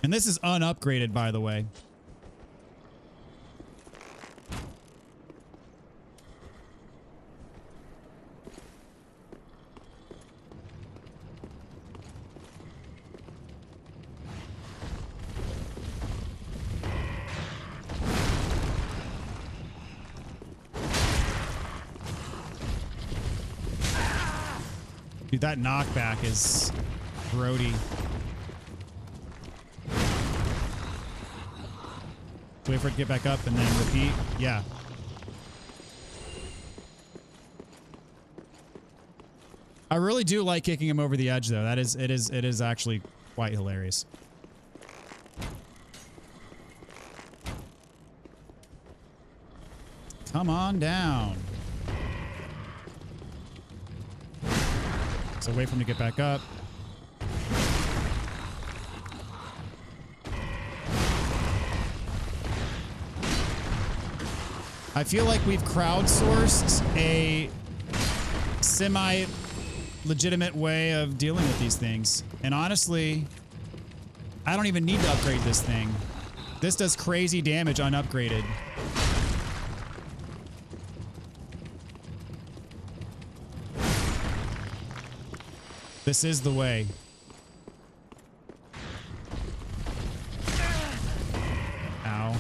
And this is unupgraded, by the way. Dude, that knockback is grody. Wait for it to get back up and then repeat. Yeah. I really do like kicking him over the edge, though. It is actually quite hilarious. Come on down. So wait for him to get back up. I feel like we've crowdsourced a semi-legitimate way of dealing with these things. And honestly, I don't even need to upgrade this thing. This does crazy damage unupgraded. This is the way. Ow.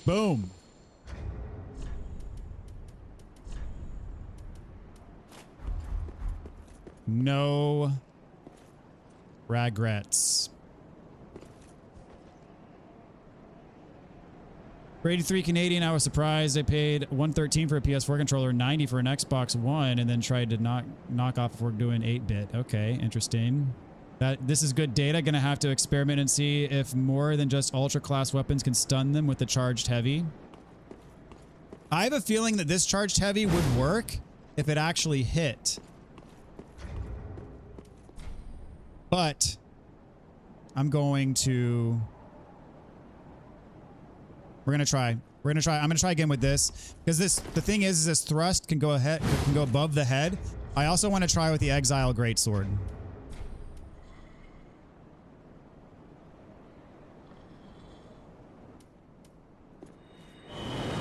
Boom. No regrets. For 83 Canadian, I was surprised. I paid $113 for a PS4 controller, $90 for an Xbox One, and then tried to knock off if we're doing 8-bit. Okay, interesting. This is good data. Gonna have to experiment and see if more than just ultra class weapons can stun them with the charged heavy. I have a feeling that this charged heavy would work if it actually hit. But I'm going to... We're going to try. I'm going to try again with this. Because the thing is this thrust can go ahead, can go above the head. I also want to try with the Exile Greatsword.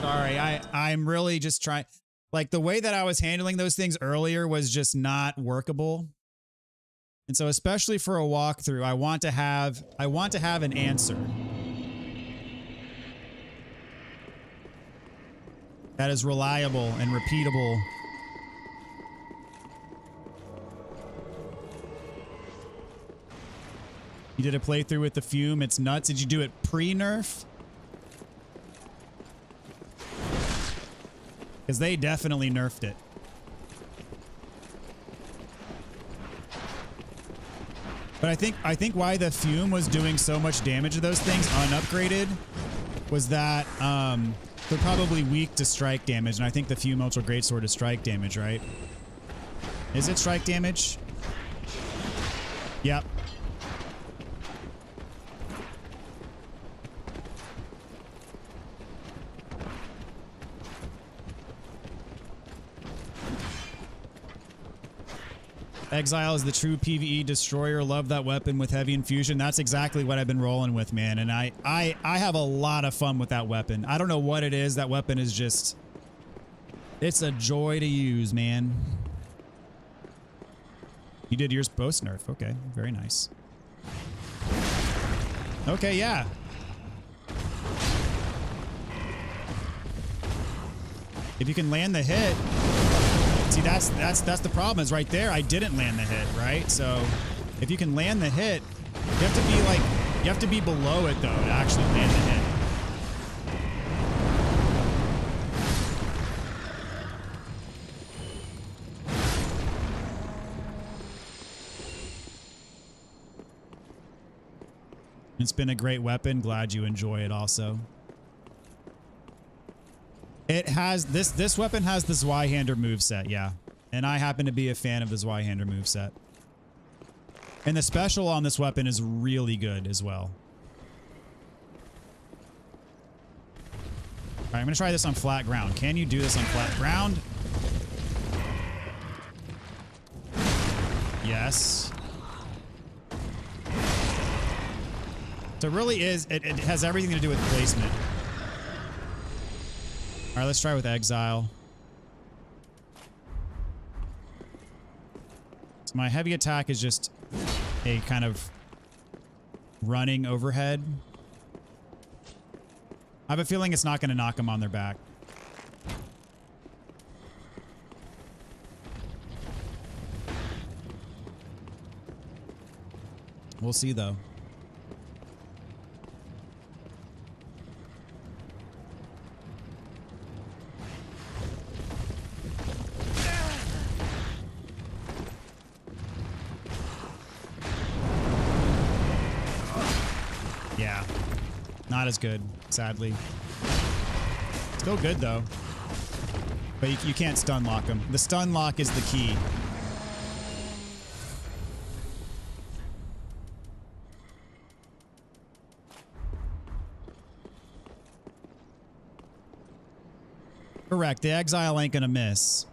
Sorry, I'm really just trying... Like, the way that I was handling those things earlier was just not workable. And so especially for a walkthrough, I want to have an answer. That is reliable and repeatable. You did a playthrough with the Fume, it's nuts. Did you do it pre-nerf? Because they definitely nerfed it. But I think why the Fume was doing so much damage to those things unupgraded was that they're probably weak to strike damage, and I think the Fume Ultra Greatsword is strike damage, right? Is it strike damage? Yep. Exile is the true PvE destroyer. Love that weapon with heavy infusion. That's exactly what I've been rolling with, man. And I have a lot of fun with that weapon. I don't know what it is. That weapon is just... It's a joy to use, man. You did yours post nerf. Okay, very nice. Okay, yeah. If you can land the hit... See, that's the problem is right there. I didn't land the hit, right? So if you can land the hit, you have to be like, you have to be below it though to actually land the hit. It's been a great weapon. Glad you enjoy it also. It has this weapon has the Zweihander moveset, yeah. And I happen to be a fan of the Zweihander moveset. And the special on this weapon is really good as well. All right, I'm going to try this on flat ground. Can you do this on flat ground? Yes. So it really is, it has everything to do with placement. All right, let's try with Exile. So my heavy attack is just a kind of running overhead. I have a feeling it's not going to knock them on their back. We'll see, though. Yeah. Not as good, sadly. Still good, though. But you can't stun lock them. The stun lock is the key. Correct. The Exile ain't gonna miss.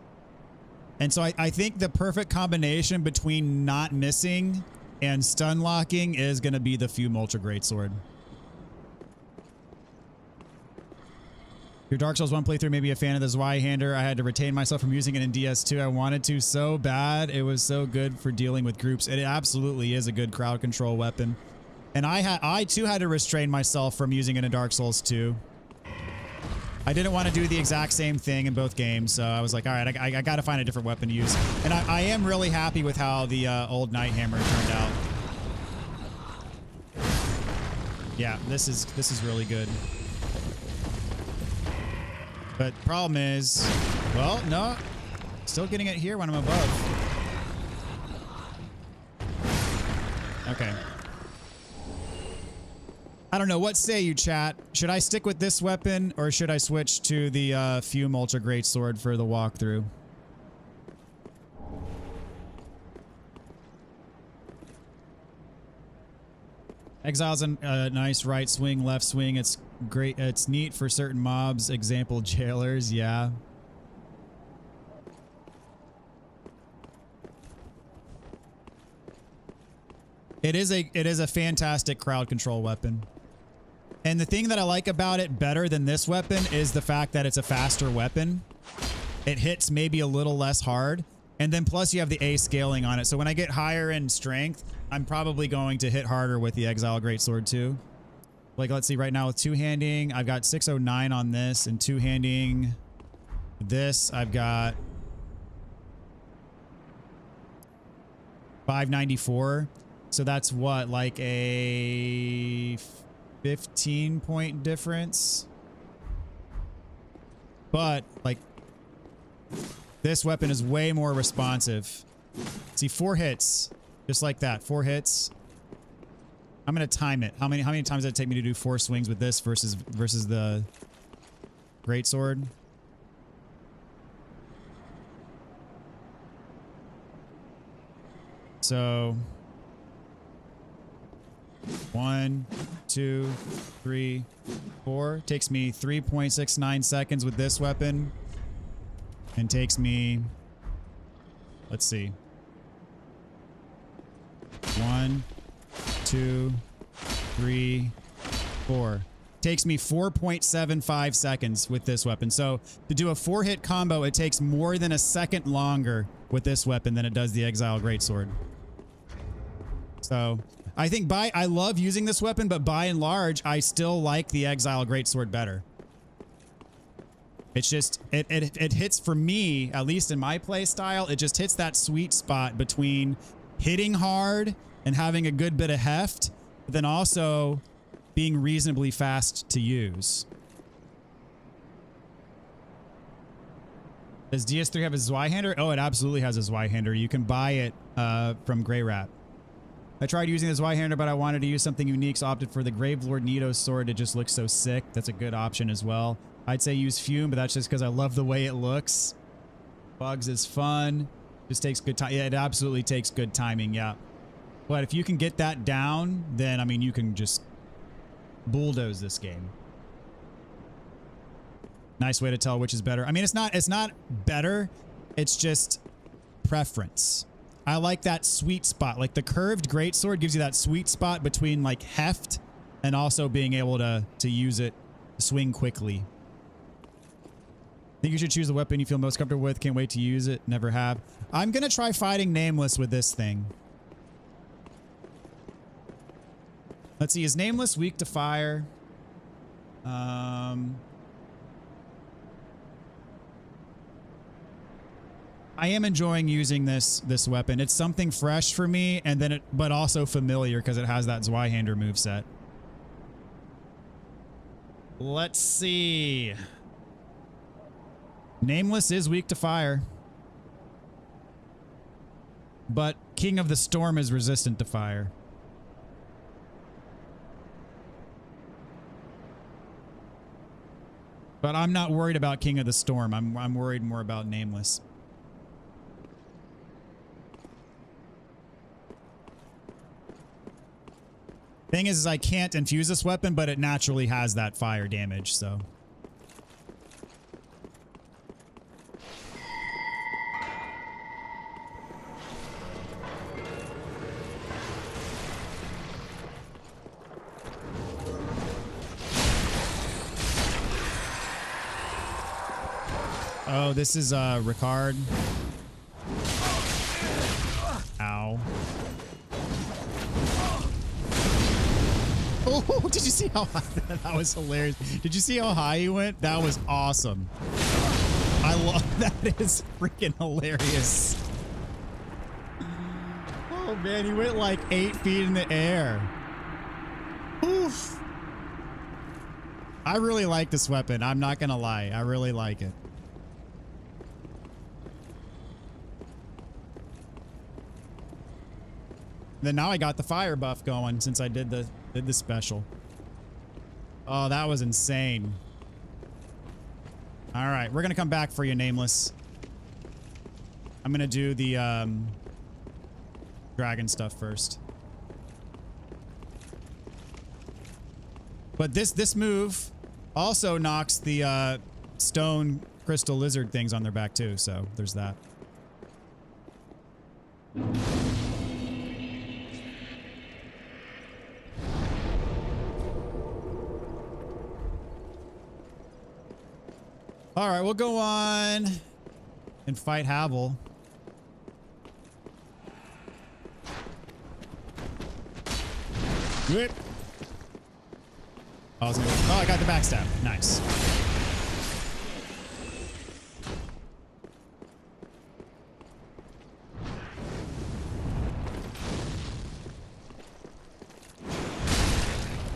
And so I think the perfect combination between not missing and stun locking is gonna be the Fume Ultra Greatsword. Your Dark Souls 1 playthrough made me a fan of the Zweihander. I had to retain myself from using it in DS2. I wanted to so bad. It was so good for dealing with groups. It absolutely is a good crowd control weapon. And I too had to restrain myself from using it in Dark Souls 2. I didn't want to do the exact same thing in both games, so I was like, all right, I got to find a different weapon to use. And I am really happy with how the old Night Hammer turned out. Yeah, this is really good. But problem is, well, no, still getting it here when I'm above. Okay. I don't know. What say you, chat? Should I stick with this weapon or should I switch to the Fume Ultra Greatsword for the walkthrough? Exile's a nice right swing, left swing. It's great. It's neat for certain mobs. Example, jailers. Yeah. It is a fantastic crowd control weapon. And the thing that I like about it better than this weapon is the fact that it's a faster weapon. It hits maybe a little less hard. And then plus you have the A scaling on it. So when I get higher in strength, I'm probably going to hit harder with the Exile Greatsword too. Like, let's see, right now with two-handing, I've got 609 on this, and two-handing this, I've got 594. So that's what, like a 15-point difference? But, like, this weapon is way more responsive. See, 4 hits. Just like that. 4 hits. I'm going to time it. How many times does it take me to do 4 swings with this versus the Greatsword? So 1, 2, 3, 4. Takes me 3.69 seconds with this weapon. And takes me, let's see, 1, 2, 3, 4. Takes me 4.75 seconds with this weapon. So to do a 4-hit combo, it takes more than a second longer with this weapon than it does the Exile Greatsword. So I think I love using this weapon, but by and large, I still like the Exile Greatsword better. It's just, it hits, for me, at least in my play style, it just hits that sweet spot between hitting hard and having a good bit of heft, but then also being reasonably fast to use. Does DS3 have a Zweihander? Oh, it absolutely has a Zweihander. You can buy it from Grey Rat. I tried using the Zweihander, but I wanted to use something unique, so opted for the Gravelord Nito sword. It just looks so sick. That's a good option as well. I'd say use Fume, but that's just because I love the way it looks. Bugs is fun. Just takes good time. Yeah, it absolutely takes good timing. Yeah. But if you can get that down, then I mean you can just bulldoze this game. Nice way to tell which is better. I mean, it's not better. It's just preference. I like that sweet spot. Like the curved greatsword gives you that sweet spot between like heft and also being able to use it, swing quickly. Think you should choose the weapon you feel most comfortable with. Can't wait to use it. Never have. I'm going to try fighting Nameless with this thing. Let's see. Is Nameless weak to fire? I am enjoying using this weapon. It's something fresh for me, and then but also familiar because it has that Zweihander moveset. Let's see. Nameless is weak to fire, but King of the Storm is resistant to fire. But I'm not worried about King of the Storm. I'm worried more about Nameless. Thing is I can't infuse this weapon, but it naturally has that fire damage, so. Oh, this is Ricard. Ow. Oh, did you see how high that was hilarious? Did you see how high he went? That was awesome. I love that. Is freaking hilarious. Oh man, he went like 8 feet in the air. Oof. I really like this weapon. I'm not gonna lie. I really like it. Then now I got the fire buff going since I did the special. Oh, that was insane. All right, we're gonna come back for you, Nameless. I'm gonna do the dragon stuff first. But this move also knocks the stone crystal lizard things on their back too, so there's that. All right, we'll go on and fight Havel. Whip. Oh, I got the backstab. Nice.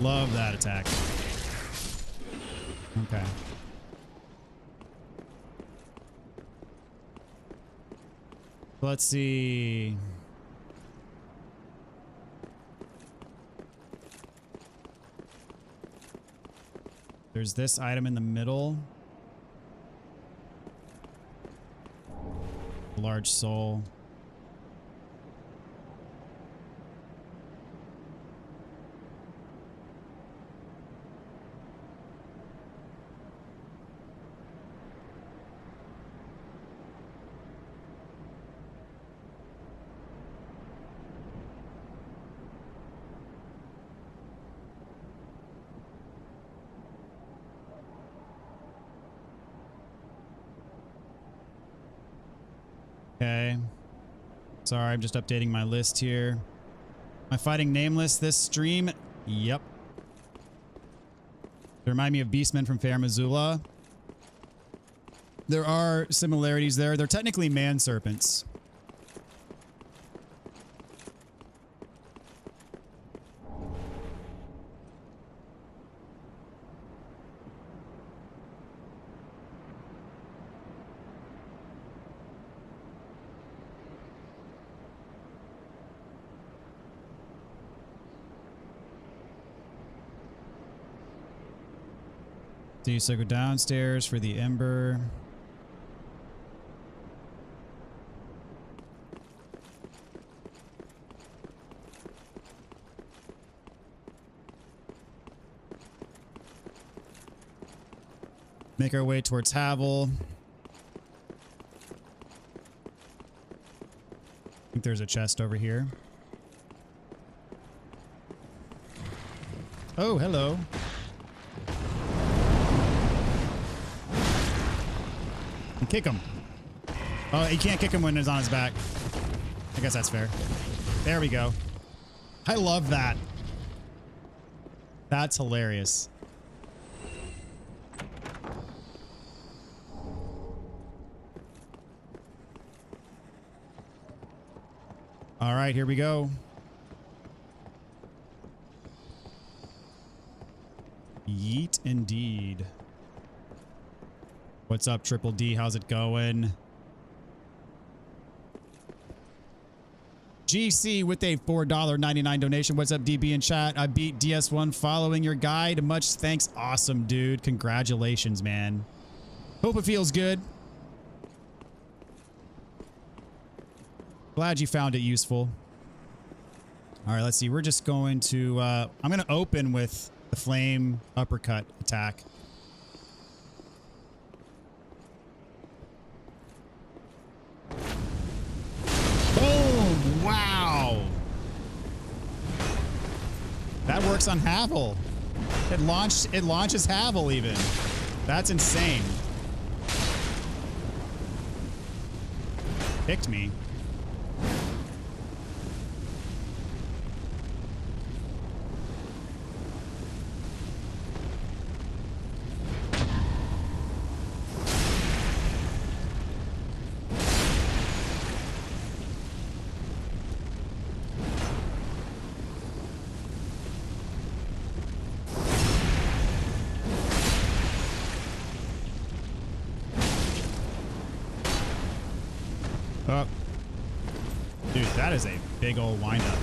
Love that attack. Okay. Let's see. There's this item in the middle. Large soul. Okay. Sorry, I'm just updating my list here. Am I fighting Nameless this stream? Yep. They remind me of Beastmen from Fair Missoula. There are similarities there. They're technically man serpents. So go downstairs for the ember. Make our way towards Havel. I think there's a chest over here. Oh, hello. And kick him. Oh, you can't kick him when it's on his back. I guess that's fair. There we go. I love that. That's hilarious. All right, here we go. Yeet indeed. What's up, Triple D? How's it going? GC with a $4.99 donation. What's up, DB in chat? I beat DS1 following your guide. Much thanks. Awesome, dude. Congratulations, man. Hope it feels good. Glad you found it useful. All right, let's see. We're just going to... I'm going to open with the flame uppercut attack. Boom! Wow! That works on Havel. It launches Havel even. That's insane. Picked me. Oh. Dude, that is a big old windup.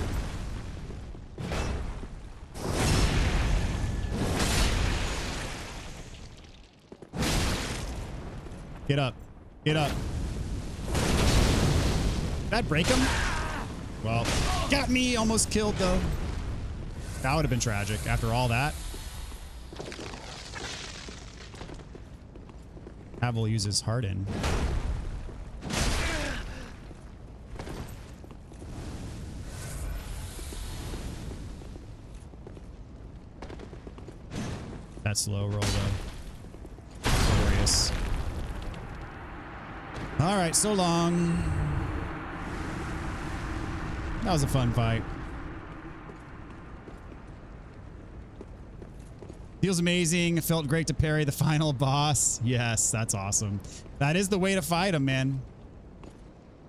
Get up. Get up. Did that break him? Well, got me. Almost killed, though. That would have been tragic after all that. Havel uses Harden. That slow roll, though. Glorious. All right, so long. That was a fun fight. Feels amazing. It felt great to parry the final boss. Yes, that's awesome. That is the way to fight him, man.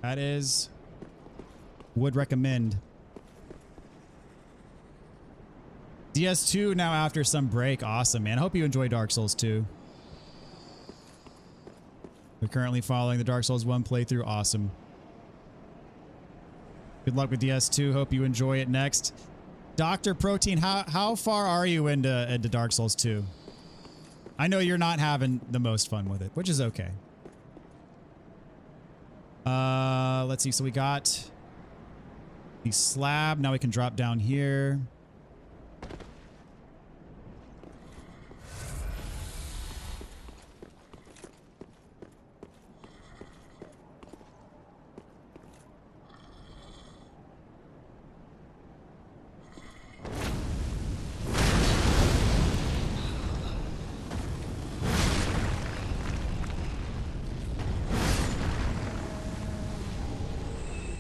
That is... Would recommend. DS2 now after some break. Awesome, man. I hope you enjoy Dark Souls 2. We're currently following the Dark Souls 1 playthrough. Awesome. Good luck with DS2. Hope you enjoy it next. Dr. Protein, how far are you into Dark Souls 2? I know you're not having the most fun with it, which is okay. Let's see. So we got the slab. Now we can drop down here.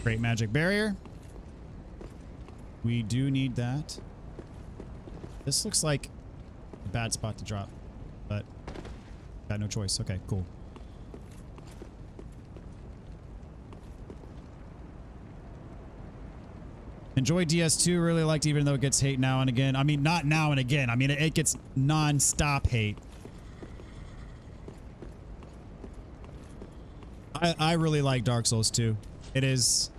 Great magic barrier. We do need that. This looks like a bad spot to drop, but got no choice. Okay, cool. Enjoy DS2. Really liked, even though it gets hate now and again. I mean, not now and again. I mean, it gets non-stop hate. I really like Dark Souls 2. It is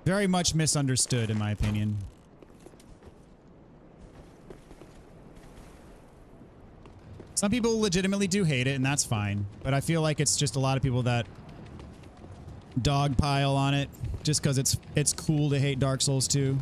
very much misunderstood, in my opinion. Some people legitimately do hate it, and that's fine. But I feel like it's just a lot of people that dogpile on it just because it's cool to hate Dark Souls 2.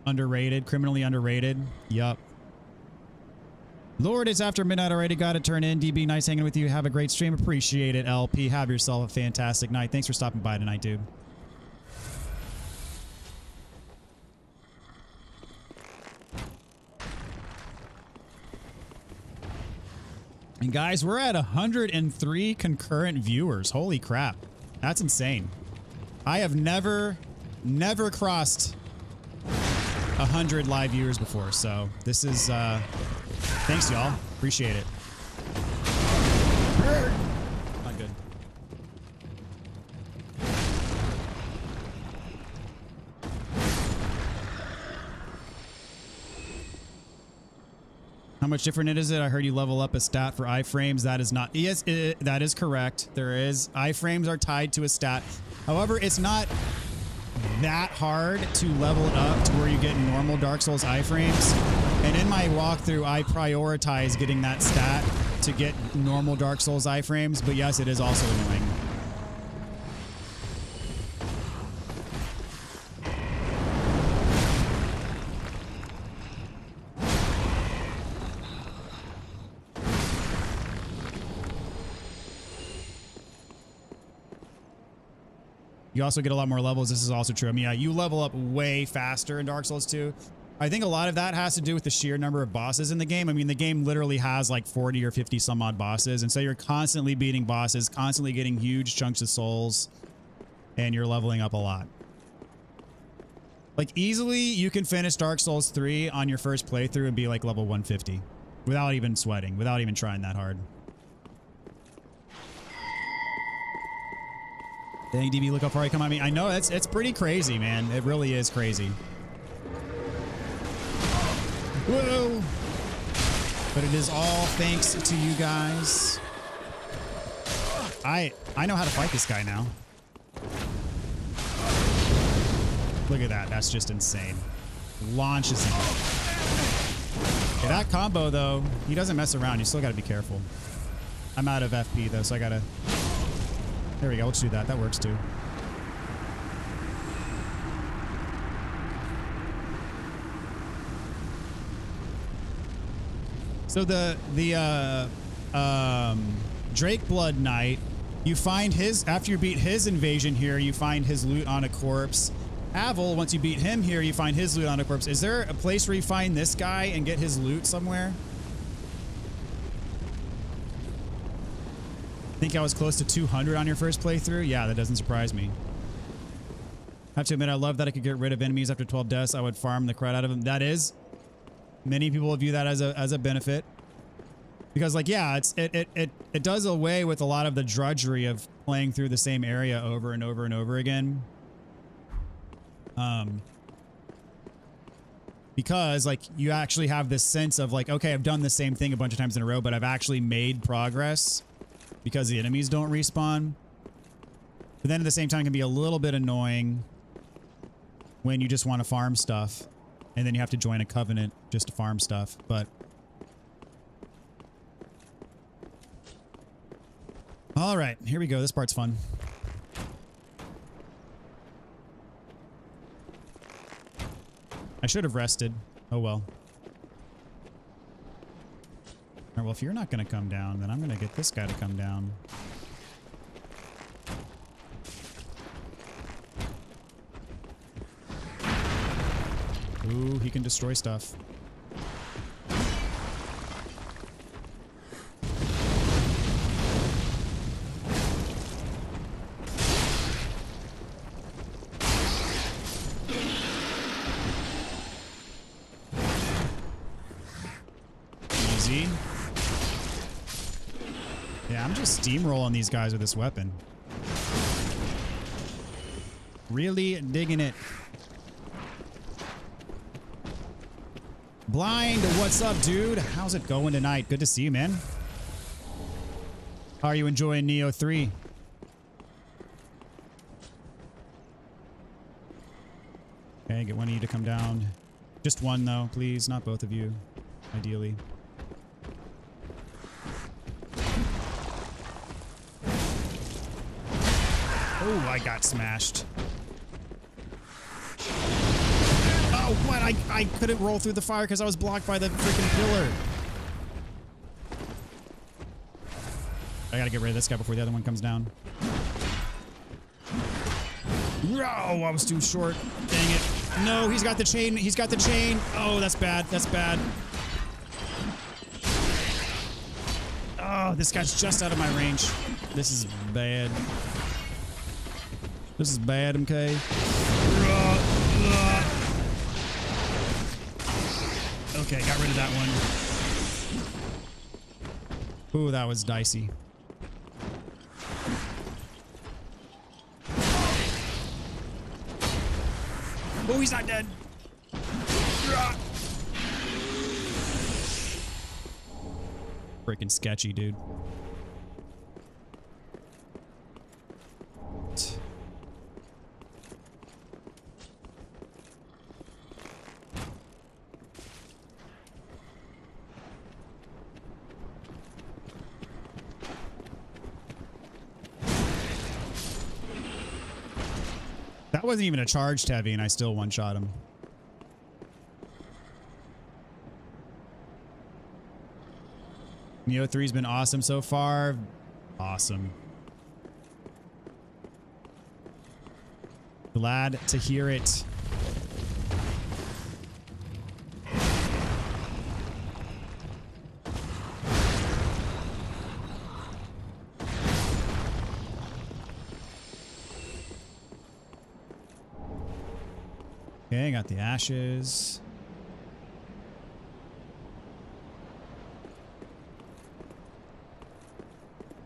Underrated, criminally underrated. Yup. Lord, it's after midnight already. Got to turn in. DB, nice hanging with you. Have a great stream. Appreciate it, LP. Have yourself a fantastic night. Thanks for stopping by tonight, dude. And guys, we're at 103 concurrent viewers. Holy crap. That's insane. I have never crossed 100 live viewers before, so this is thanks y'all. Appreciate it. Not good. How much different is it? I heard you level up a stat for iframes. That is not. Yes, that is correct. There is. Iframes are tied to a stat. However, it's not that hard to level it up to where you get normal Dark Souls iframes. And in my walkthrough, I prioritize getting that stat to get normal Dark Souls iframes. But yes, it is also annoying. You also get a lot more levels. This is also true. I mean, yeah, you level up way faster in Dark Souls 2. I think a lot of that has to do with the sheer number of bosses in the game. I mean, the game literally has like 40 or 50 some odd bosses. And so you're constantly beating bosses, constantly getting huge chunks of souls, and you're leveling up a lot. Like easily you can finish Dark Souls 3 on your first playthrough and be like level 150 without even sweating, without even trying that hard. Dang, DB, look how far I come. I mean, I know it's pretty crazy, man. It really is crazy. Whoa! But it is all thanks to you guys. I know how to fight this guy now. Look at that. That's just insane. Launches him. Okay, that combo, though, he doesn't mess around. You still got to be careful. I'm out of FP, though, so I got to... There we go. Let's do that. That works too. So the Drake Blood Knight, you find his after you beat his invasion here, you find his loot on a corpse. Avil, once you beat him here, you find his loot on a corpse. Is there a place where you find this guy and get his loot somewhere? I think I was close to 200 on your first playthrough. Yeah, that doesn't surprise me. I have to admit, I love that I could get rid of enemies after 12 deaths. I would farm the crud out of them. That is, many people view that as a benefit, because like, yeah, it does away with a lot of the drudgery of playing through the same area over and over and over again. Because like you actually have this sense of like, okay, I've done the same thing a bunch of times in a row, but I've actually made progress. Because the enemies don't respawn. But then at the same time, it can be a little bit annoying when you just want to farm stuff. And then you have to join a covenant just to farm stuff. But... Alright, here we go. This part's fun. I should have rested. Oh well. Alright, well, if you're not going to come down, then I'm going to get this guy to come down. Ooh, he can destroy stuff. Easy. Yeah, I'm just steamrolling these guys with this weapon. Really digging it. Blind, what's up, dude? How's it going tonight? Good to see you, man. How are you enjoying Neo 3? Okay, get one of you to come down. Just one, though, please. Not both of you, ideally. Oh, I got smashed. Oh, What? I couldn't roll through the fire because I was blocked by the freaking pillar. I gotta get rid of this guy before the other one comes down. Oh, I was too short. Dang it. No, he's got the chain. He's got the chain. Oh, that's bad. That's bad. Oh, this guy's just out of my range. This is bad. This is bad, MK. Okay, got rid of that one. Ooh, that was dicey. Oh, he's not dead. Freaking sketchy, dude. That wasn't even a charged heavy, and I still one-shot him. Neo 3's been awesome so far. Awesome. Glad to hear it. Okay, got the ashes.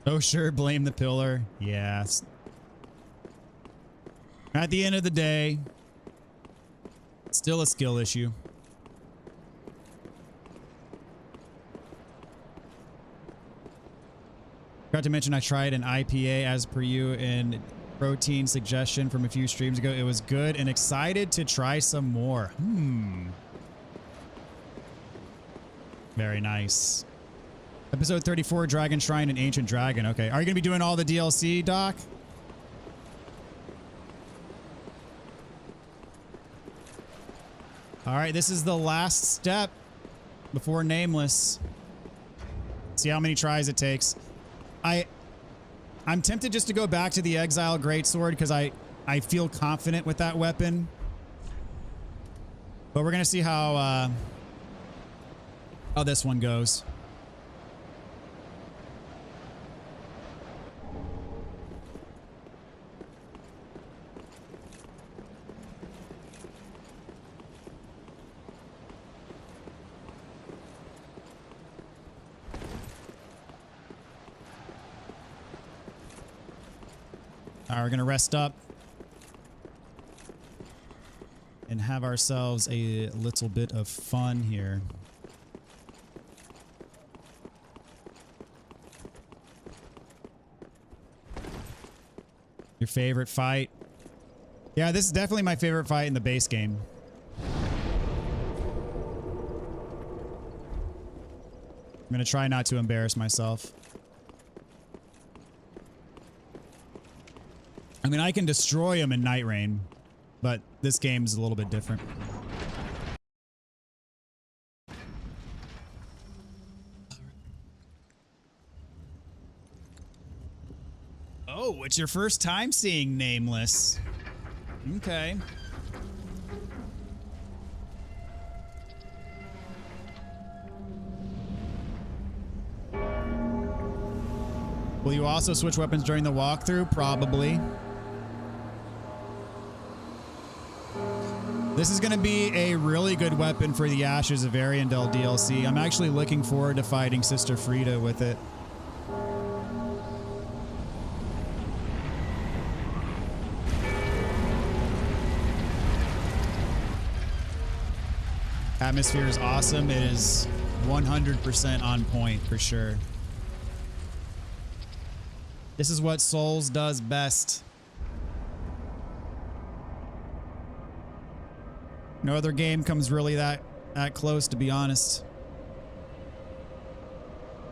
Oh, sure, blame the pillar. Yes. At the end of the day, still a skill issue. Forgot to mention I tried an IPA as per you in protein suggestion from a few streams ago. It was good and excited to try some more. Very nice. Episode 34, Dragon Shrine and Ancient Dragon. Okay. Are you going to be doing all the DLC, Doc? All right. This is the last step before Nameless. See how many tries it takes. I'm tempted just to go back to the Exile Greatsword because I feel confident with that weapon. But we're going to see how this one goes. All right, we're going to rest up and have ourselves a little bit of fun here. Your favorite fight? Yeah, this is definitely my favorite fight in the base game. I'm going to try not to embarrass myself. I mean, I can destroy him in Night Rain, but this game's a little bit different. Oh, it's your first time seeing Nameless. Okay. Will you also switch weapons during the walkthrough? Probably. This is going to be a really good weapon for the Ashes of Ariandel DLC. I'm actually looking forward to fighting Sister Frieda with it. Atmosphere is awesome. It is 100% on point for sure. This is what Souls does best. No other game comes really that close, to be honest.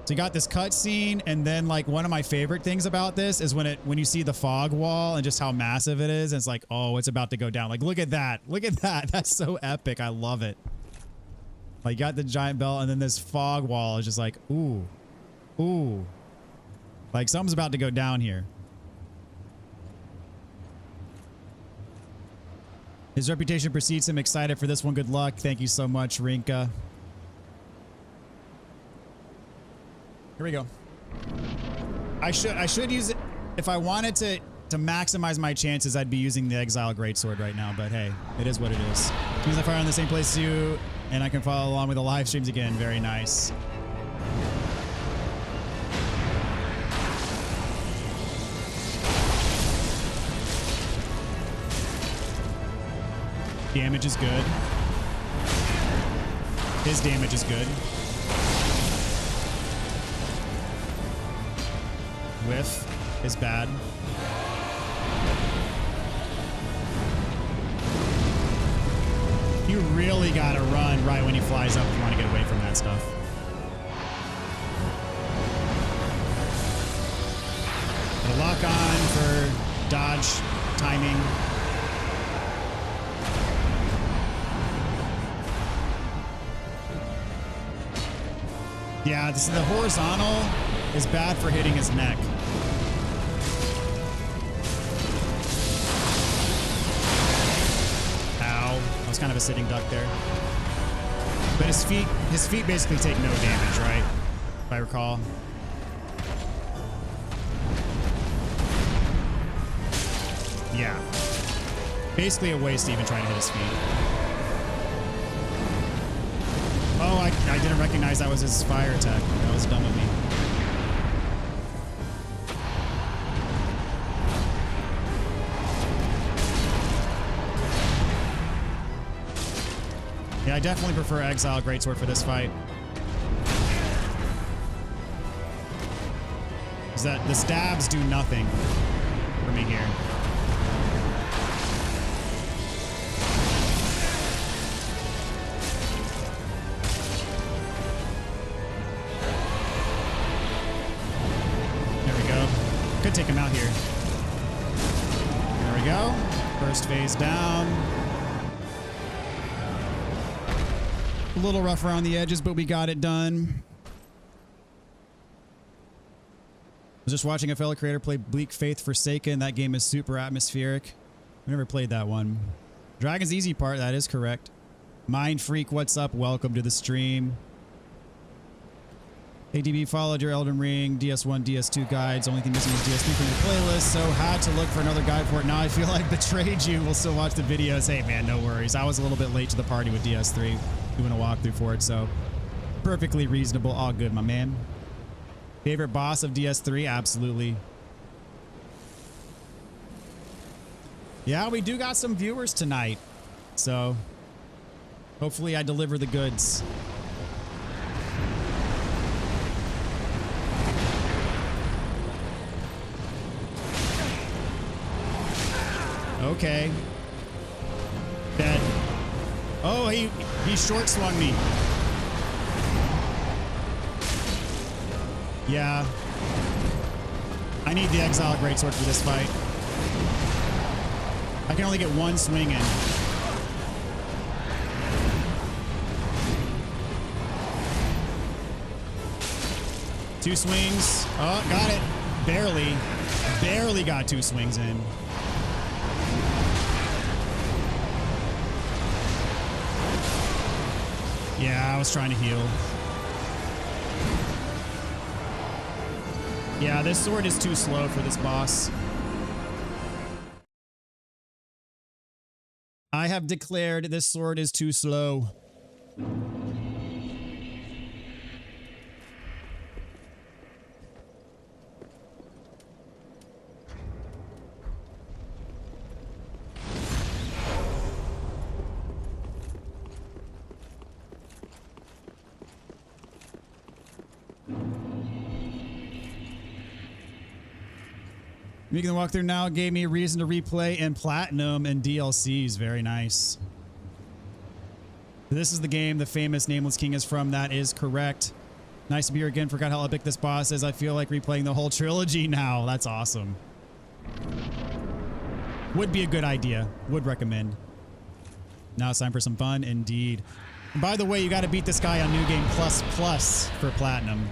So you got this cutscene, and then like one of my favorite things about this is when you see the fog wall and just how massive it is. And it's like, oh, it's about to go down. Like, look at that. Look at that. That's so epic. I love it. Like, you got the giant bell, and then this fog wall is just like, ooh, ooh. Like, something's about to go down here. His reputation precedes him. Excited for this one. Good luck. Thank you so much, Rinka. Here we go. I should use it if I wanted to maximize my chances. I'd be using the Exile Greatsword right now, but hey, it is what it is. Means I fire on the same place as you, and I can follow along with the live streams again. Very nice. Damage is good. His damage is good. Whiff is bad. You really gotta run right when he flies up if you want to get away from that stuff. The lock on for dodge timing. Yeah, the horizontal is bad for hitting his neck. Ow. That was kind of a sitting duck there. But his feet basically take no damage, right? If I recall. Yeah. Basically a waste to even try to hit his feet. Oh, I didn't recognize that was his fire attack. That was dumb of me. Yeah, I definitely prefer Exile Greatsword for this fight. Is that the stabs do nothing for me here. Could take him out here. There we go. First phase down. A little rough around the edges, but we got it done. I was just watching a fellow creator play Bleak Faith Forsaken. That game is super atmospheric. I never played that one. Dragon's Easy part, that is correct. Mind Freak, what's up? Welcome to the stream. ADB followed your Elden Ring, DS1, DS2 guides. Only thing missing was DS3 from your playlist, so had to look for another guide for it. Now I feel like betrayed you. We'll still watch the videos. Hey man, no worries. I was a little bit late to the party with DS3 doing a walkthrough for it, so perfectly reasonable. All good, my man. Favorite boss of DS3? Absolutely. Yeah, we do got some viewers tonight, so hopefully I deliver the goods. Okay. Dead. Oh, he short swung me. Yeah. I need the Exile Greatsword for this fight. I can only get one swing in. Two swings. Oh, got it. Barely. Barely got two swings in. Yeah, I was trying to heal. Yeah, this sword is too slow for this boss. I have declared this sword is too slow. Making the walkthrough now gave me a reason to replay and platinum and DLCs. Very nice. This is the game the famous Nameless King is from. That is correct. Nice to be here again. Forgot how epic this boss is. I feel like replaying the whole trilogy now. That's awesome. Would be a good idea. Would recommend. Now it's time for some fun indeed. And by the way, you got to beat this guy on New Game Plus Plus for Platinum.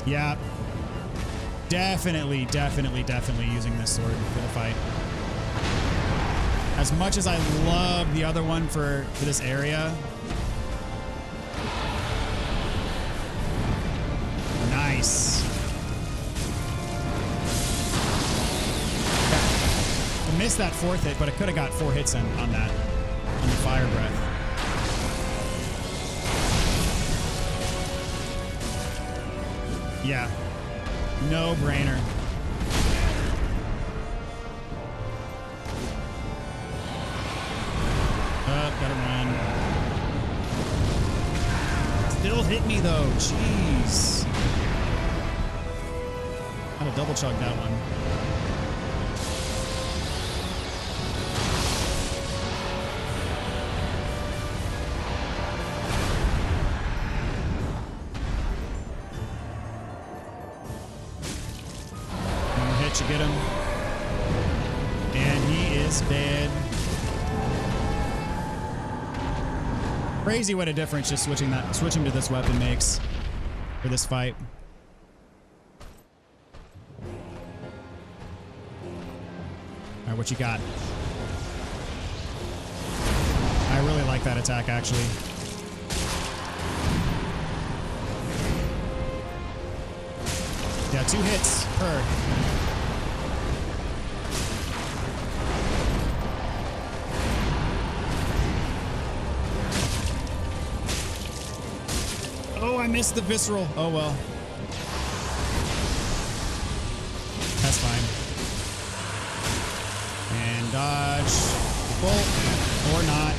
Yeah. Definitely using this sword for the fight. As much as I love the other one for this area. Nice. I missed that fourth hit, but I could have got 4 hits on that. On the fire breath. Yeah. No brainer. Gotta run. Still hit me though. Jeez. Gotta double chug that one. One more hit, you get him. And he is dead. Crazy what a difference just switching to this weapon makes for this fight. All right, what you got? I really like that attack actually. Yeah, 2 hits per. Oh, I missed the visceral. Oh, well. That's fine. And dodge. Bolt. Or not.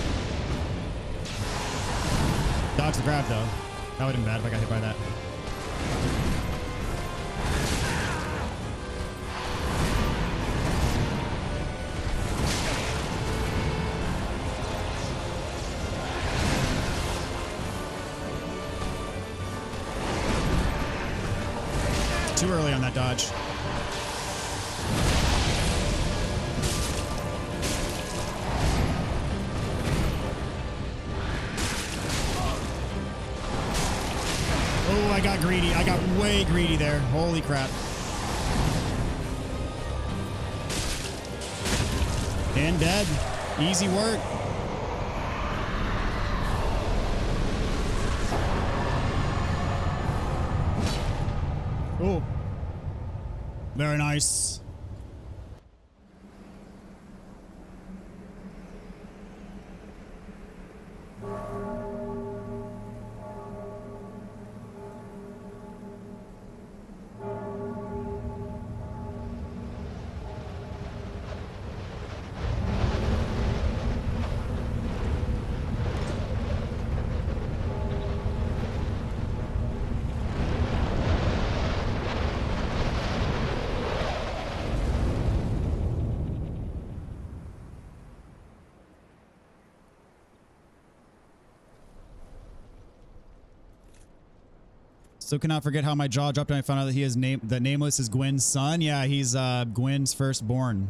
Dodge the grab, though. That would have been bad if I got hit by that. Too early on that dodge. Oh, I got greedy. I got way greedy there. Holy crap. And dead. Easy work. Oh, very nice. So cannot forget how my jaw dropped when I found out that he is that Nameless is Gwen's son. Yeah, he's Gwen's firstborn.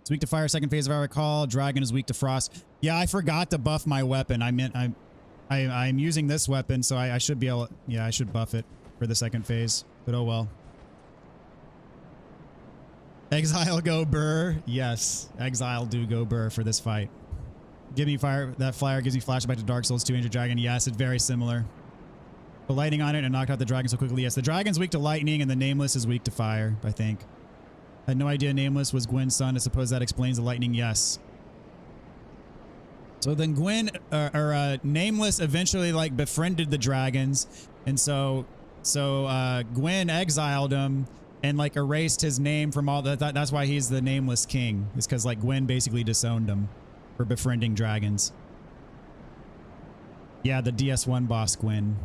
It's weak to fire, second phase if I recall. Dragon is weak to frost. Yeah, I forgot to buff my weapon. I'm using this weapon, so I should be able. Yeah, I should buff it for the second phase. But oh well. Exile go burr. Yes, Exile do go burr for this fight. Give me fire. That flyer gives me flashback to Dark Souls 2 Angel Dragon. Yes, it's very similar. The lightning on it and knocked out the dragon so quickly. Yes, the dragon's weak to lightning and the Nameless is weak to fire, I think. I had no idea Nameless was Gwen's son. I suppose that explains the lightning. Yes. So then Gwen, Nameless eventually like befriended the dragons. And so Gwen exiled him and like erased his name from all that. That's why he's the Nameless King. It's because like Gwen basically disowned him for befriending dragons. Yeah, the DS1 boss Gwen.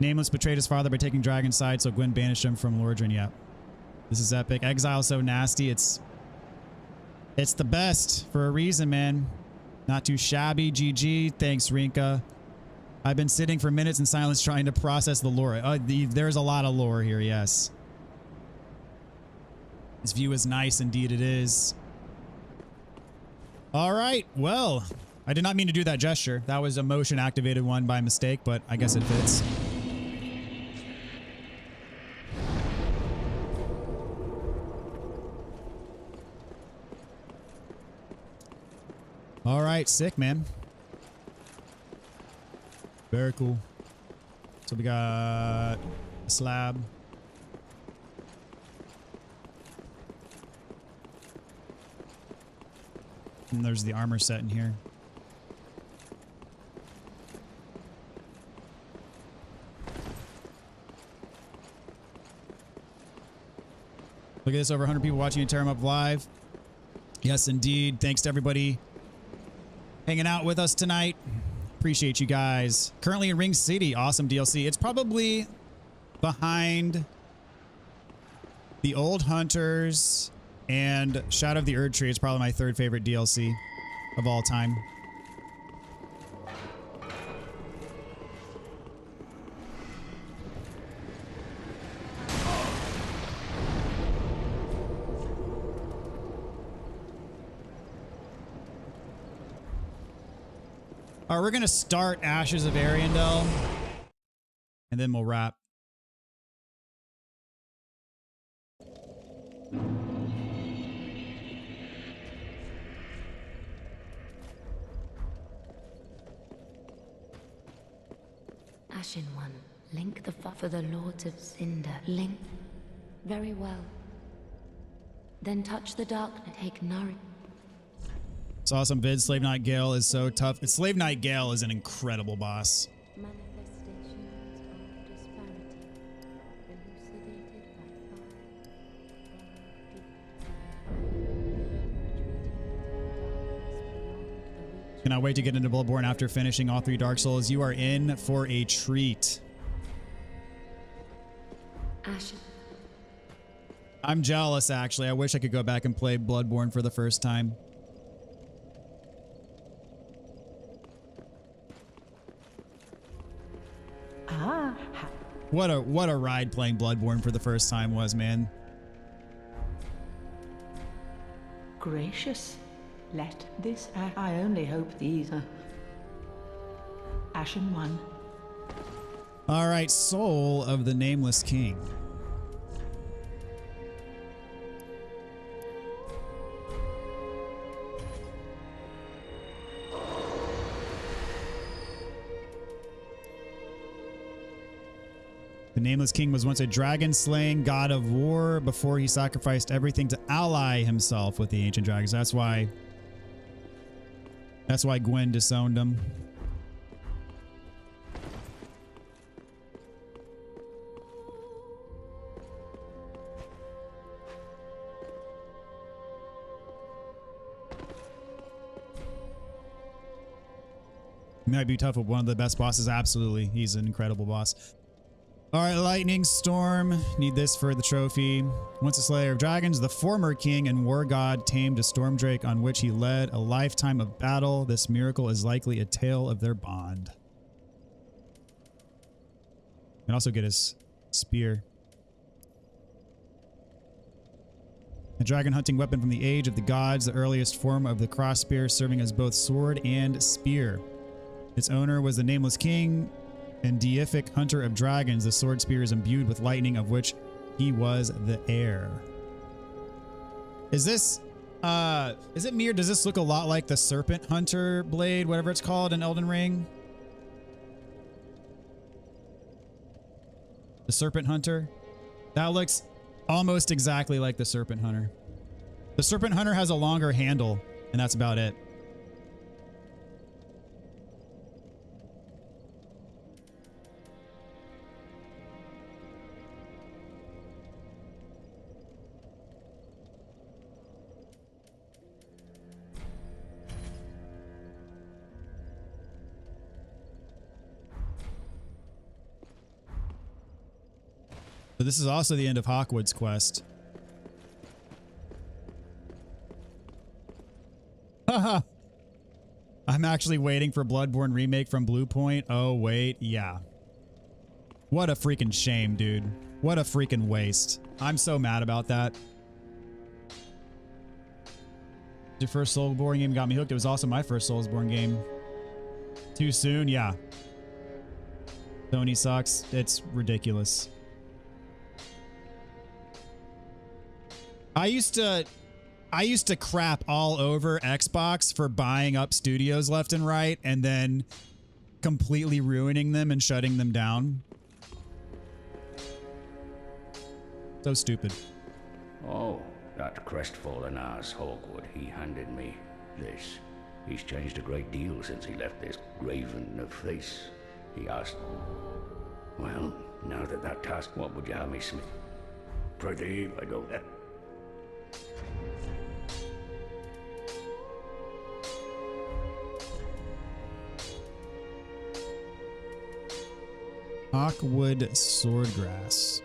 Nameless betrayed his father by taking Dragon's side, so Gwyn banished him from Lordran. Yep. This is epic. Exile's so nasty. It's the best for a reason, man. Not too shabby. GG. Thanks, Rinka. I've been sitting for minutes in silence trying to process the lore. There's a lot of lore here, yes. This view is nice, indeed it is. All right, well, I did not mean to do that gesture. That was a motion activated one by mistake, but I guess it fits. All right, sick, man. Very cool. So we got a slab. And there's the armor set in here. Look at this, over 100 people watching Tear 'em Up live. Yes, indeed. Thanks to everybody hanging out with us tonight. Appreciate you guys. Currently in Ring City, awesome DLC. It's probably behind the Old Hunters and Shadow of the Erd Tree. It's probably my third favorite DLC of all time. All right, we're going to start Ashes of Ariandel, and then we'll wrap. Ashen One, link the for the Lords of Cinder. Link. Very well. Then touch the darkness. Take nourishment. It's awesome vid. Slave Knight Gale is so tough. Slave Knight Gale is an incredible boss. Manifestations of disparity, elucidated by Cannot wait to get into Bloodborne after finishing all 3 Dark Souls. You are in for a treat. Ashen. I'm jealous, actually. I wish I could go back and play Bloodborne for the first time. What a ride playing Bloodborne for the first time was, man. Gracious, let this I only hope these are Ashen One. All right, Soul of the Nameless King. The Nameless King was once a dragon-slaying god of war before he sacrificed everything to ally himself with the ancient dragons. That's why Gwyn disowned him. He might be tough with one of the best bosses. Absolutely. He's an incredible boss. All right, Lightning Storm. Need this for the trophy. Once a slayer of dragons, the former king and war god tamed a storm drake on which he led a lifetime of battle. This miracle is likely a tale of their bond. And also get his spear. A dragon hunting weapon from the age of the gods, the earliest form of the cross spear, serving as both sword and spear. Its owner was the Nameless King and deific hunter of dragons. The sword spear is imbued with lightning, of which he was the heir. Is this, is it me or does this look a lot like the serpent hunter blade, whatever it's called in Elden Ring? The serpent hunter? That looks almost exactly like the serpent hunter. The serpent hunter has a longer handle, and that's about it. But this is also the end of Hawkwood's quest. Haha. I'm actually waiting for Bloodborne remake from Bluepoint. Oh, wait. Yeah. What a freaking shame, dude. What a freaking waste. I'm so mad about that. Your first Soulsborne game got me hooked. It was also my first Soulsborne game. Too soon? Yeah. Sony sucks. It's ridiculous. I used to crap all over Xbox for buying up studios left and right and then completely ruining them and shutting them down. So stupid. Oh, that crestfallen ass Hawkwood, he handed me this. He's changed a great deal since he left this graven of face. He asked, well, now that task, what would you have me smith? Pretty, I go there. Hawkwood Swordgrass.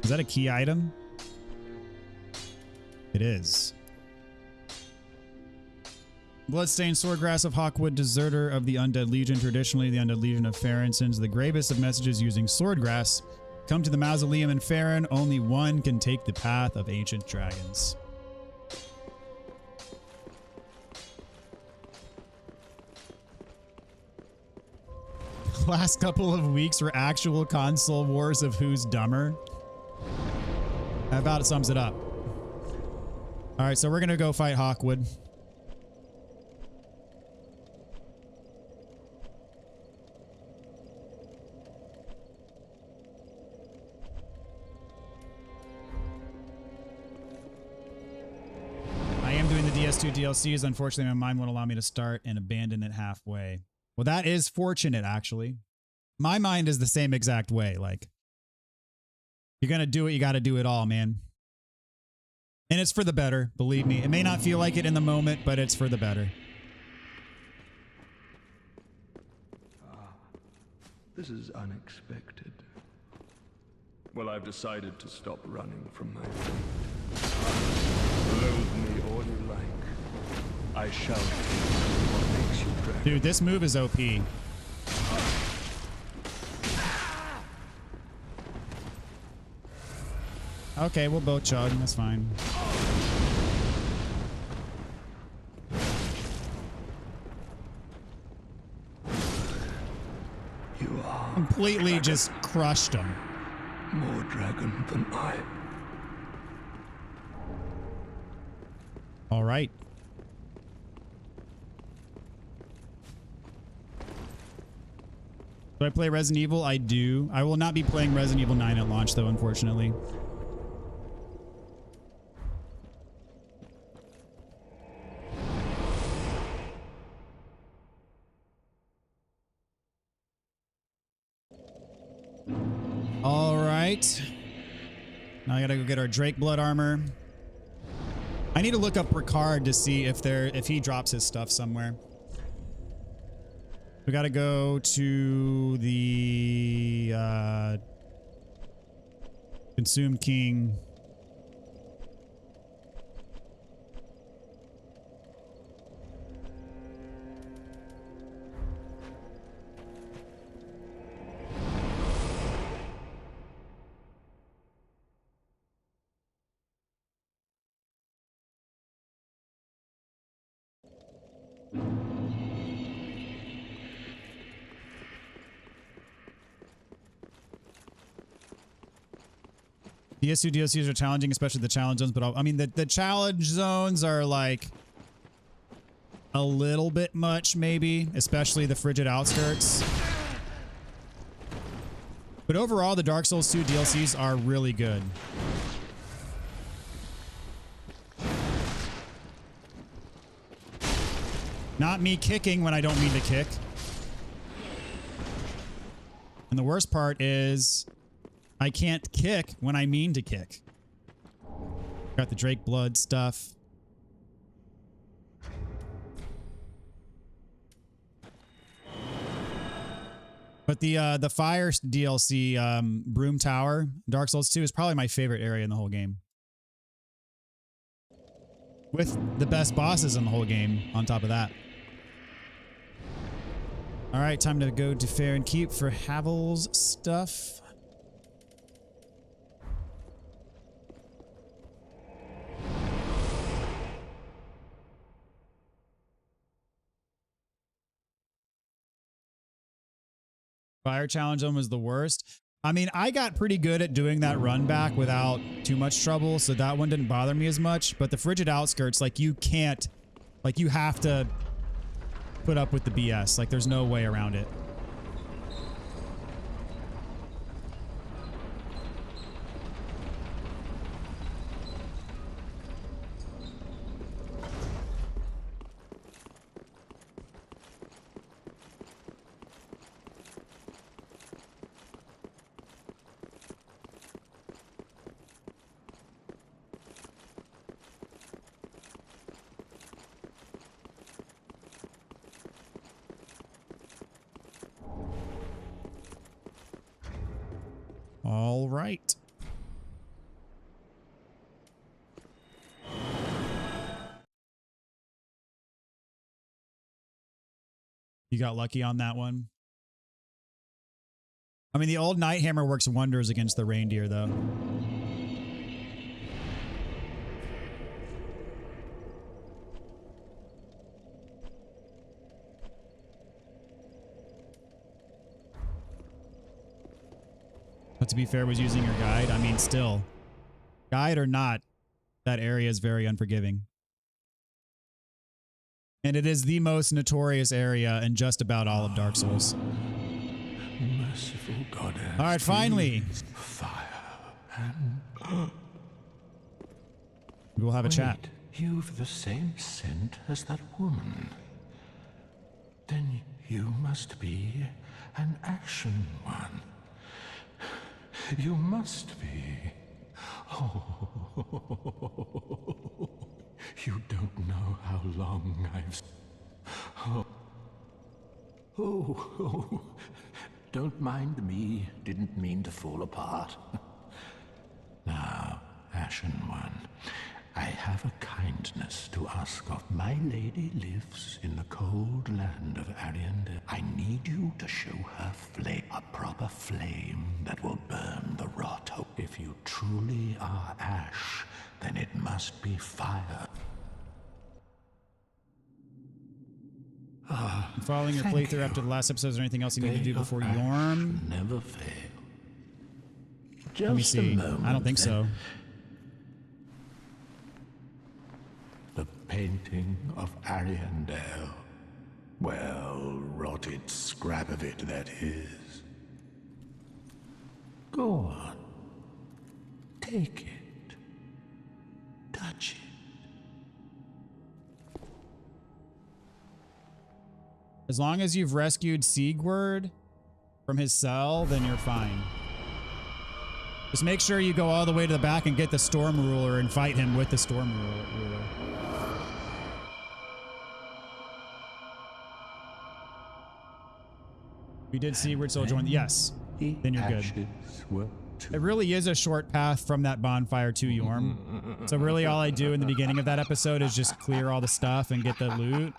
Is that a key item? It is. Bloodstained Swordgrass of Hawkwood, deserter of the Undead Legion. Traditionally, the Undead Legion of Farron sends the gravest of messages using swordgrass. Come to the mausoleum in Farron. Only one can take the path of ancient dragons. Last couple of weeks were actual console wars of who's dumber. That about sums it up. All right, so we're going to go fight Hawkwood. I am doing the DS2 DLCs. Unfortunately, my mind won't allow me to start and abandon it halfway. Well, that is fortunate, actually. My mind is the same exact way. Like, you're going to do it, you got to do it all, man. And it's for the better, believe me. It may not feel like it in the moment, but it's for the better. This is unexpected. Well, I've decided to stop running from my fate. Loathe me all you like. I shall take what makes you dragon. Dude, this move is OP. Okay, we'll both chug. That's fine. You are Completely just crushed him. more dragon than I. All right. Do I play Resident Evil? I do. I will not be playing Resident Evil 9 at launch, though, unfortunately. All right. Now I gotta go get our Drake blood armor. I need to look up Ricard to see if he drops his stuff somewhere. We gotta go to the Consumed King. DS2 DLCs are challenging, especially the challenge zones, but I mean, the challenge zones are like a little bit much, maybe, especially the Frigid Outskirts. But overall, the Dark Souls 2 DLCs are really good. Not me kicking when I don't mean to kick. And the worst part is I can't kick when I mean to kick. Got the Drake blood stuff. But the fire DLC, Broom Tower, Dark Souls 2 is probably my favorite area in the whole game. With the best bosses in the whole game on top of that. All right, time to go to Fair and Keep for Havel's stuff. Fire challenge zone was the worst. I mean, I got pretty good at doing that run back without too much trouble, so that one didn't bother me as much. But the Frigid Outskirts, like, you can't, like, you have to put up with the BS. Like, there's no way around it. All right. You got lucky on that one. I mean, the old Night Hammer works wonders against the reindeer, though. But to be fair, was using your guide. I mean, still, guide or not, that area is very unforgiving. And it is the most notorious area in just about all of Dark Souls. Merciful goddess. All right, finally. Fire and... We'll have a chat. You've the same scent as that woman. Then you must be an Ashen One. You must be. Oh, you don't know how long I've... Oh, don't mind me. Didn't mean to fall apart. Now, Ashen One, I have a kindness to ask of. My lady lives in the cold land of Ariandel. I need you to show her flame, a proper flame that will burn the rot. If you truly are ash, then it must be fire. Following your playthrough after the last episode, is there anything else you need to do before Yorm? Never fail. Let me see. I don't think so. The painting of Ariandel. Well, rotted scrap of it, that is. Go on. Take it. Touch it. As long as you've rescued Siegward from his cell, then you're fine. Just make sure you go all the way to the back and get the Storm Ruler and fight him with the Storm Ruler. We did Siegward still join. Yes, then you're good. It really is a short path from that bonfire to Yorm. So really all I do in the beginning of that episode is just clear all the stuff and get the loot.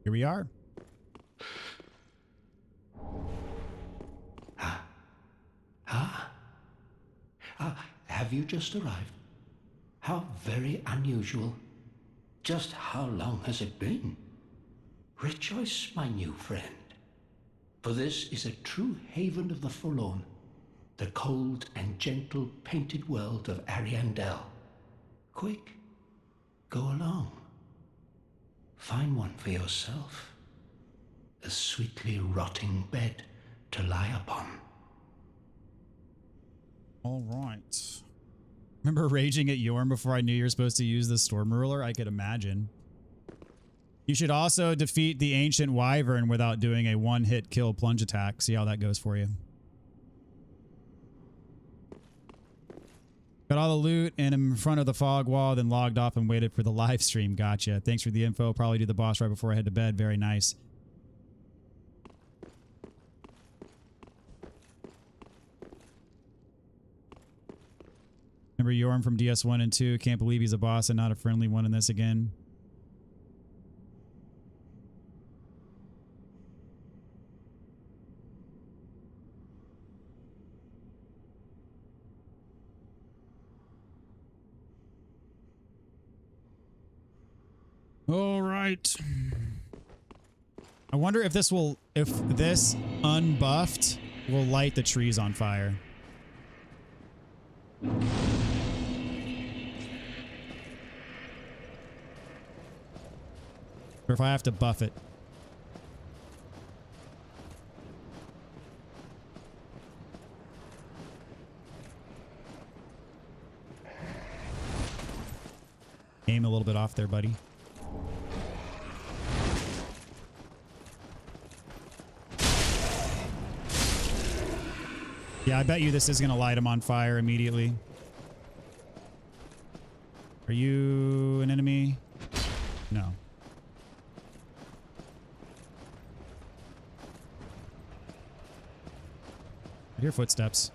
Here we are. Have you just arrived? How very unusual. Just how long has it been? Rejoice, my new friend. For this is a true haven of the forlorn, the cold and gentle painted world of Ariandel. Quick, go along. Find one for yourself. A sweetly rotting bed to lie upon. All right. Remember raging at Yorm before I knew you were supposed to use the Storm Ruler? I could imagine. You should also defeat the Ancient Wyvern without doing a one-hit kill plunge attack. See how that goes for you. Got all the loot and I'm in front of the fog wall, then logged off and waited for the live stream. Gotcha. Thanks for the info. Probably do the boss right before I head to bed. Very nice. Remember Yorm from DS1 and 2. Can't believe he's a boss and not a friendly one in this again. All right. I wonder if this unbuffed will light the trees on fire. Or if I have to buff it. Aim a little bit off there, buddy. Yeah, I bet you this is going to light him on fire immediately. Are you an enemy? No. I hear footsteps.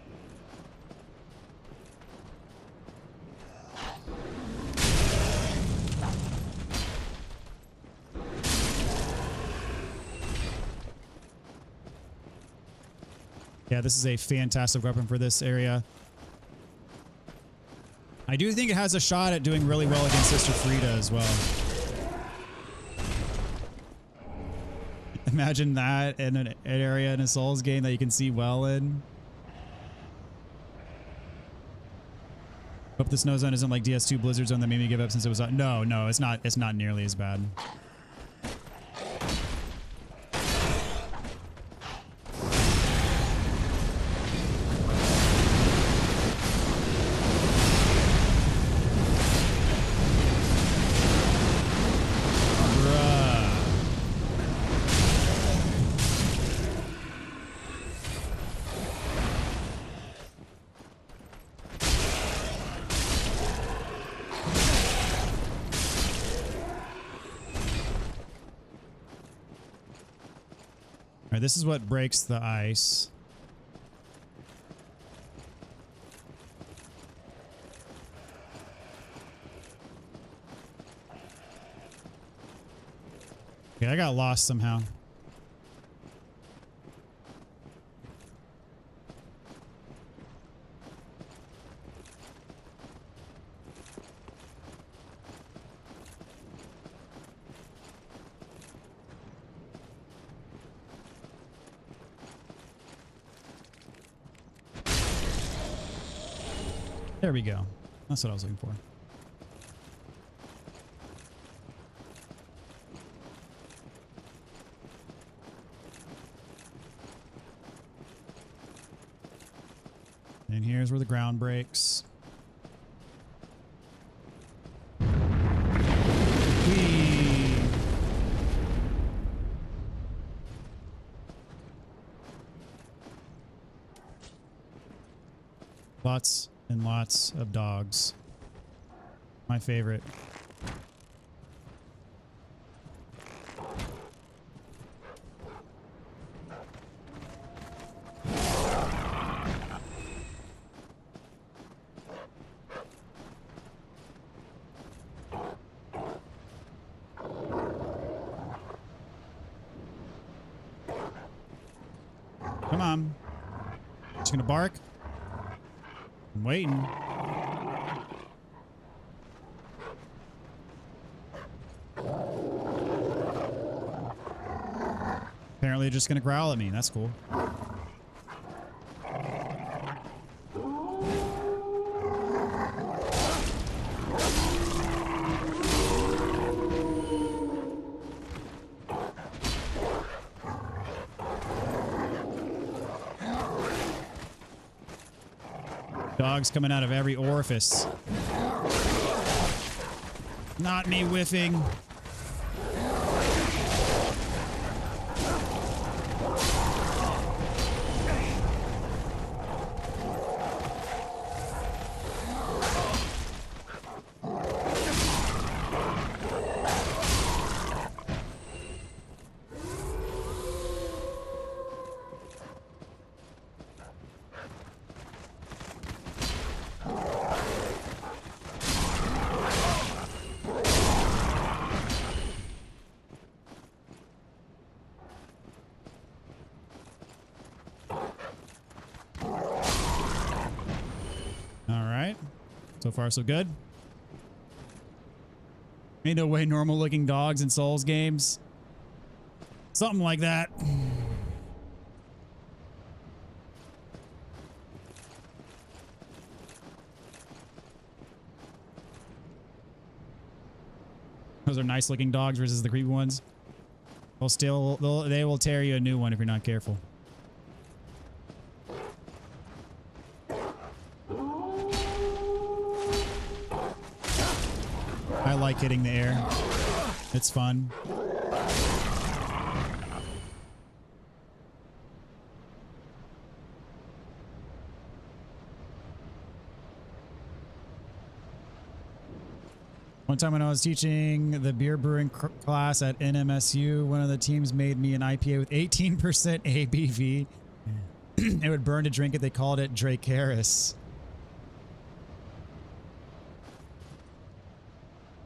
Yeah, this is a fantastic weapon for this area. I do think it has a shot at doing really well against Sister Frida as well. Imagine that in an area in a Souls game that you can see well in. Hope the snow zone isn't like DS2 Blizzard Zone that made me give up since it was... No, it's not. It's not nearly as bad. This is what breaks the ice. Okay, I got lost somehow. There we go. That's what I was looking for. And here's where the ground breaks. Whee! Lots and lots of dogs. My favorite. Come on. Just gonna bark. I'm waiting. Apparently they're just gonna growl at me. That's cool. Dogs coming out of every orifice. Not me whiffing. So far, so good. Ain't no way normal looking dogs in Souls games. Something like that. Those are nice looking dogs versus the creepy ones. They will tear you a new one if you're not careful. I like hitting the air. It's fun. One time when I was teaching the beer brewing class at NMSU, one of the teams made me an IPA with 18% ABV. It would burn to drink it. They called it Dracarys.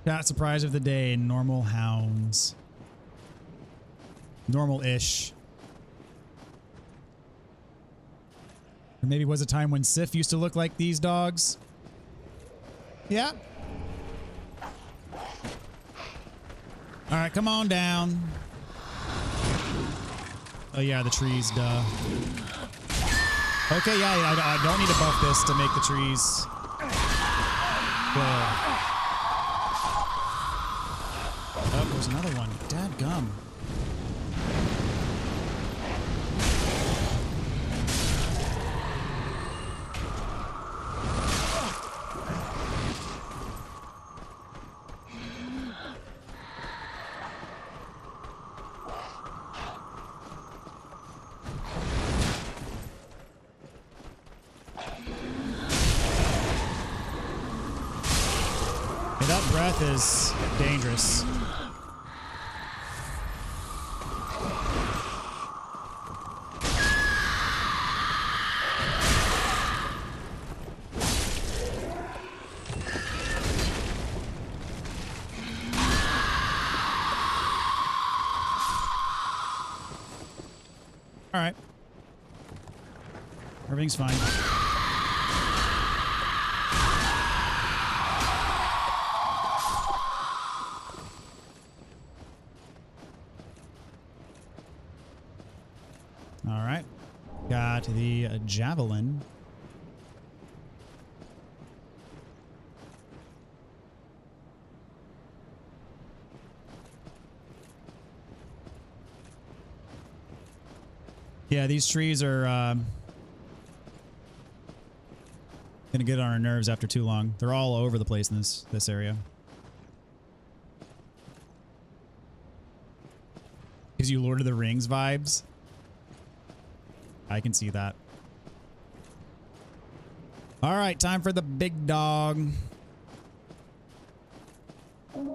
Cat surprise of the day, normal hounds. Normal-ish. Or maybe was a time when Sif used to look like these dogs. Yeah. All right, come on down. Oh yeah, the trees, duh. Okay, yeah, I don't need to buff this to make the trees grow. Oh, there's another one. Dadgum. That breath is dangerous. All right. Everything's fine. All right. Got the javelin. Yeah, these trees are gonna get on our nerves after too long. They're all over the place in this area. Gives you Lord of the Rings vibes. I can see that. All right, time for the big dog. Come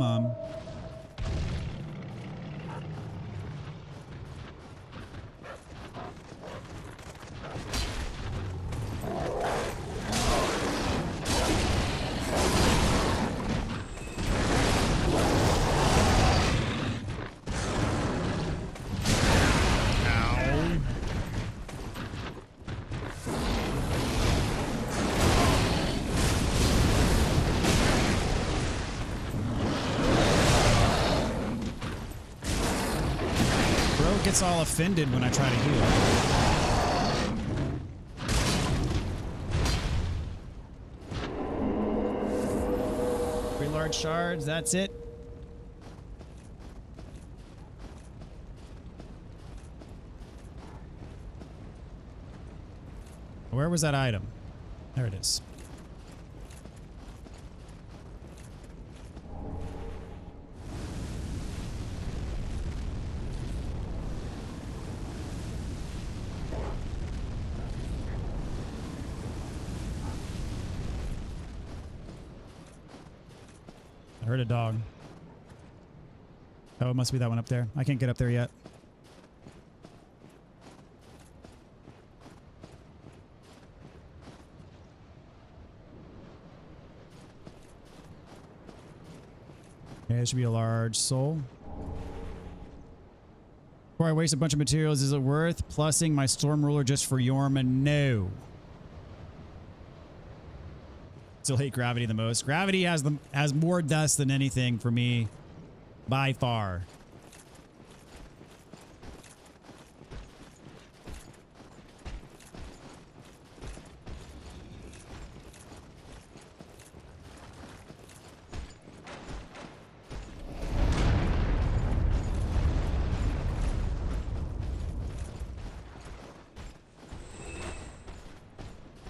on. Gets all offended when I try to heal. 3 large shards, that's it. Where was that item? There it is. I heard a dog. Oh, it must be that one up there. I can't get up there yet. Okay, it should be a large soul. Before I waste a bunch of materials, is it worth plussing my storm ruler just for Yorma? No. Still hate gravity the most. Gravity has more deaths than anything for me, by far.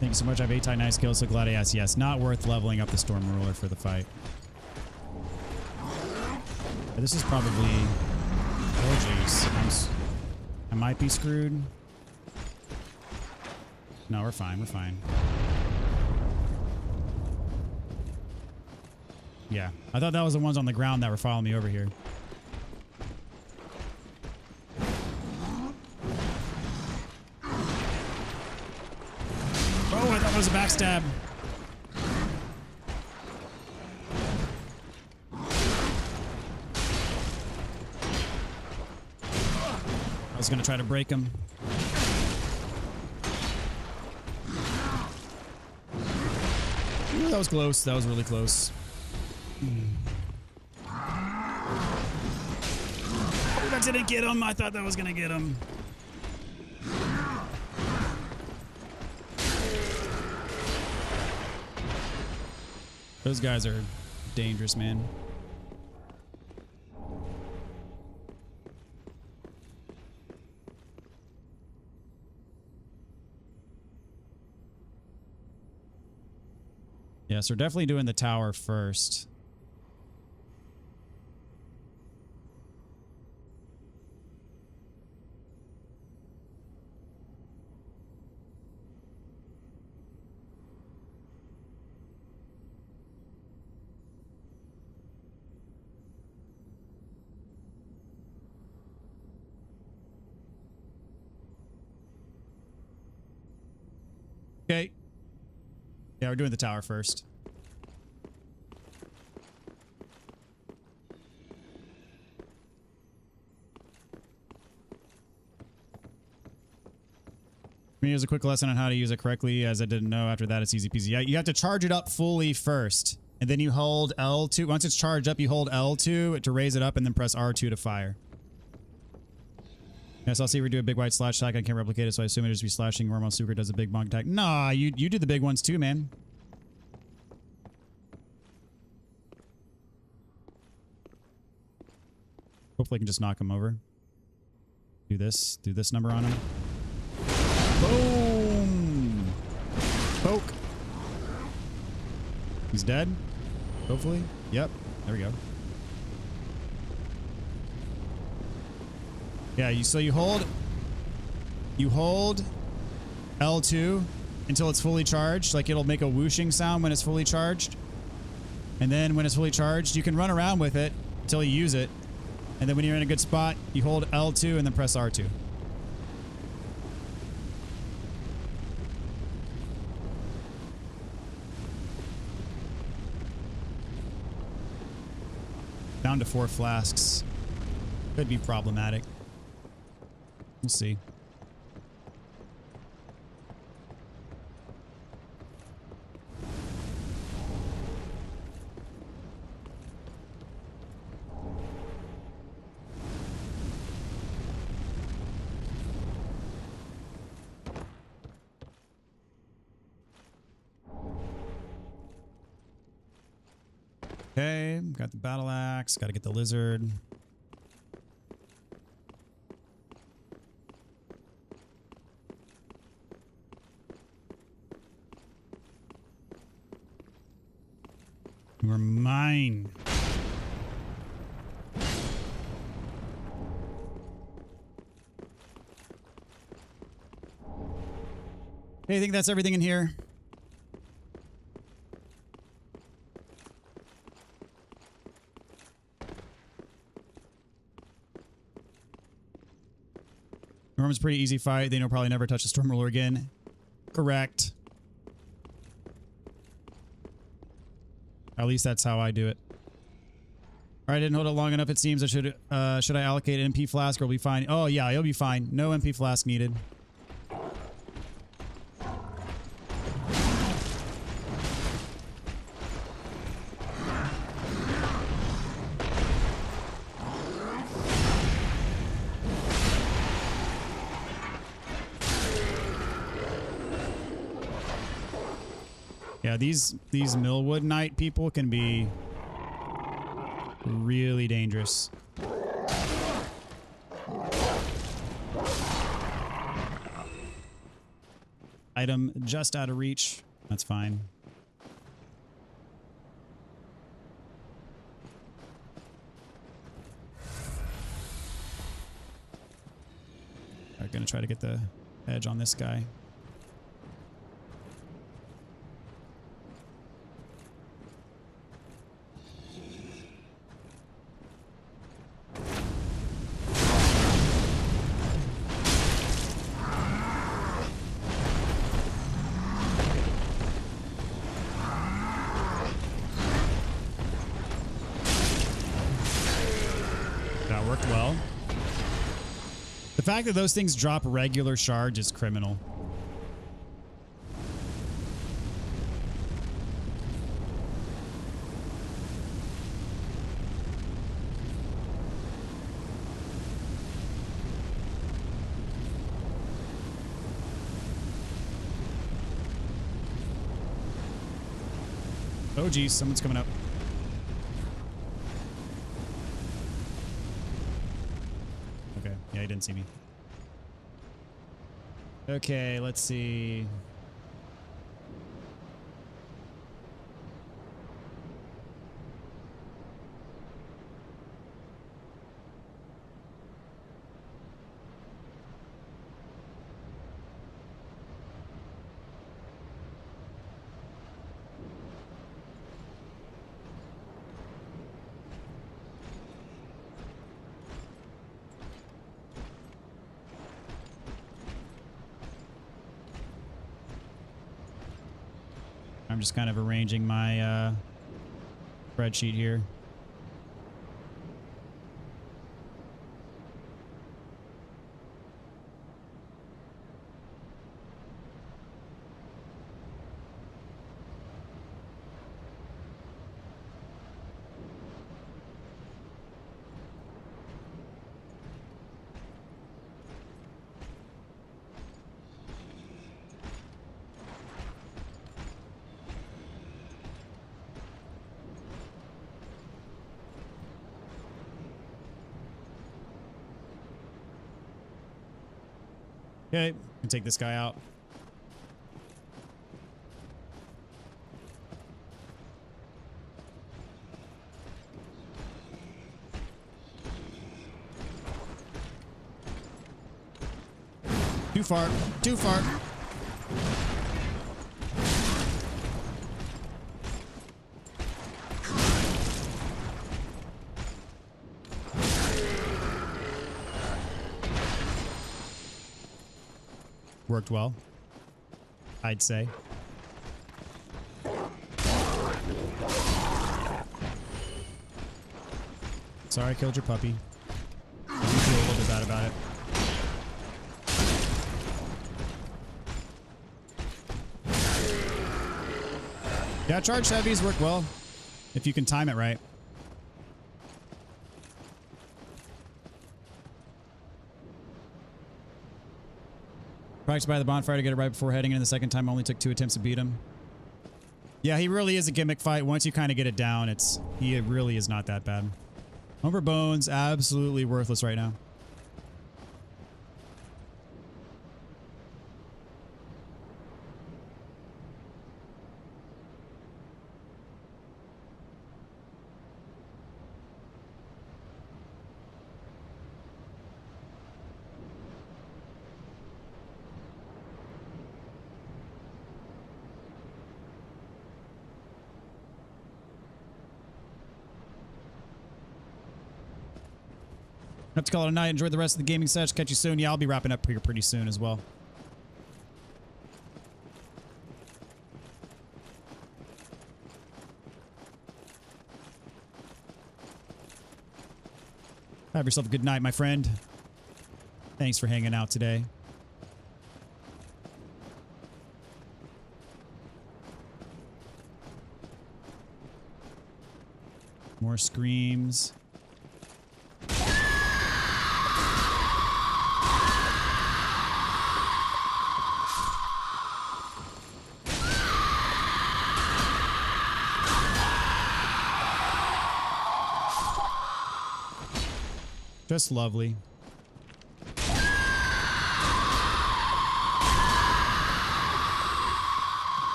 Thank you so much. I have 8 nice kills, so glad I asked. Yes, not worth leveling up the Storm Ruler for the fight. This is probably... Oh, jeez. I might be screwed. No, we're fine. We're fine. Yeah. I thought that was the ones on the ground that were following me over here. Oh, I thought that was a backstab. I was going to try to break him. Ooh, that was close. That was really close. Oh, that didn't get him. I thought that was going to get him. Those guys are dangerous, man. Yeah, so we're definitely doing the tower first. Okay. Yeah, we're doing the tower first. Here's a quick lesson on how to use it correctly, as I didn't know. After that, it's easy peasy. Yeah, you have to charge it up fully first, and then you hold L2. Once it's charged up, you hold L2 to raise it up, and then press R2 to fire. Yes, I'll see if we do a big white slash attack. I can't replicate it, so I assume it just be slashing. Wormhole Super does a big bonk attack. Nah, you do the big ones too, man. Hopefully I can just knock him over. Do this number on him. Boom! Poke. He's dead. Hopefully. Yep. There we go. Yeah, so you hold L2 until it's fully charged. Like, it'll make a whooshing sound when it's fully charged. And then when it's fully charged, you can run around with it until you use it. And then when you're in a good spot, you hold L2 and then press R2. Down to 4 flasks. Could be problematic. We'll see. Okay, got the battle axe, got to get the lizard. You are mine. Hey, I think that's everything in here. Norm's a pretty easy fight. They know probably never touch the Storm Ruler again. Correct. At least that's how I do it. All right, I didn't hold it long enough. It seems I should I allocate an MP flask or will be fine? Oh yeah, you'll be fine. No MP flask needed. Yeah, these Millwood Knight people can be really dangerous. Item just out of reach. That's fine. I'm gonna try to get the edge on this guy. That worked well. The fact that those things drop regular shards is criminal. Oh geez, someone's coming up. Okay, yeah, he didn't see me. Okay, let's see. I'm just kind of arranging my spreadsheet here. Okay, can take this guy out. Too far, too far. Worked well, I'd say. Sorry I killed your puppy. I do feel a little bit bad about it. Yeah, charged heavies work well if you can time it right. Practice by the bonfire to get it right before heading in. The second time only took 2 attempts to beat him. Yeah, he really is a gimmick fight. Once you kind of get it down, he really is not that bad. Umber Bones, absolutely worthless right now. Have to call it a night. Enjoy the rest of the gaming session. Catch you soon. Yeah, I'll be wrapping up here pretty soon as well. Have yourself a good night, my friend. Thanks for hanging out today. More screams. Just lovely.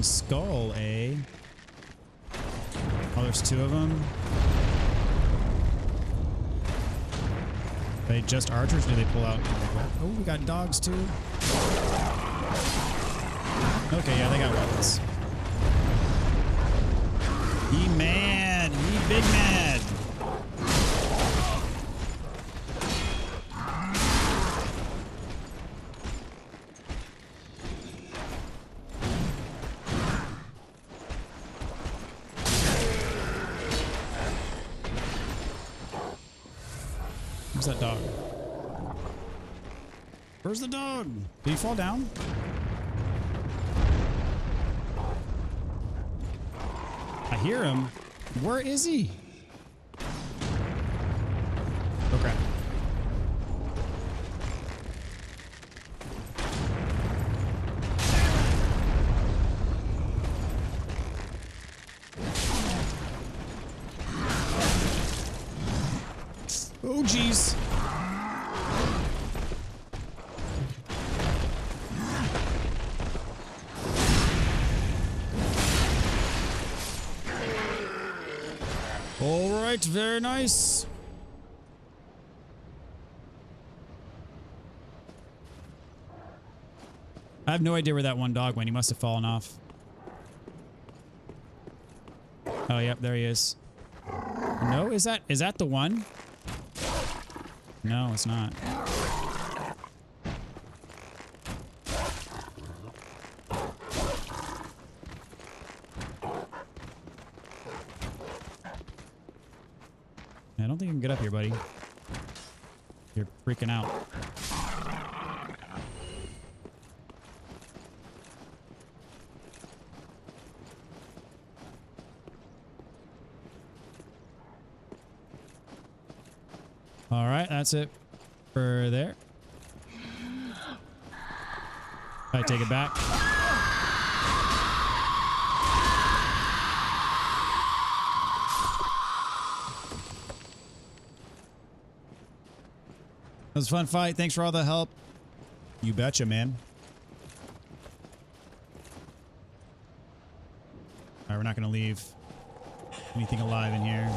Skull, eh? Oh, there's two of them. They just archers? Do they pull out? Oh, we got dogs too. Okay, yeah, they got weapons. He mad. He big mad. Where's that dog? Where's the dog? Did he fall down? I hear him. Where is he? Okay. Oh, jeez. All right, very nice. I have no idea where that one dog went. He must have fallen off. Oh, yep, there he is. No, is that the one? No, it's not. I don't think you can get up here, buddy. You're freaking out. All right, that's it for there. I take it back. It was a fun fight. Thanks for all the help. You betcha, man. All right, we're not going to leave anything alive in here.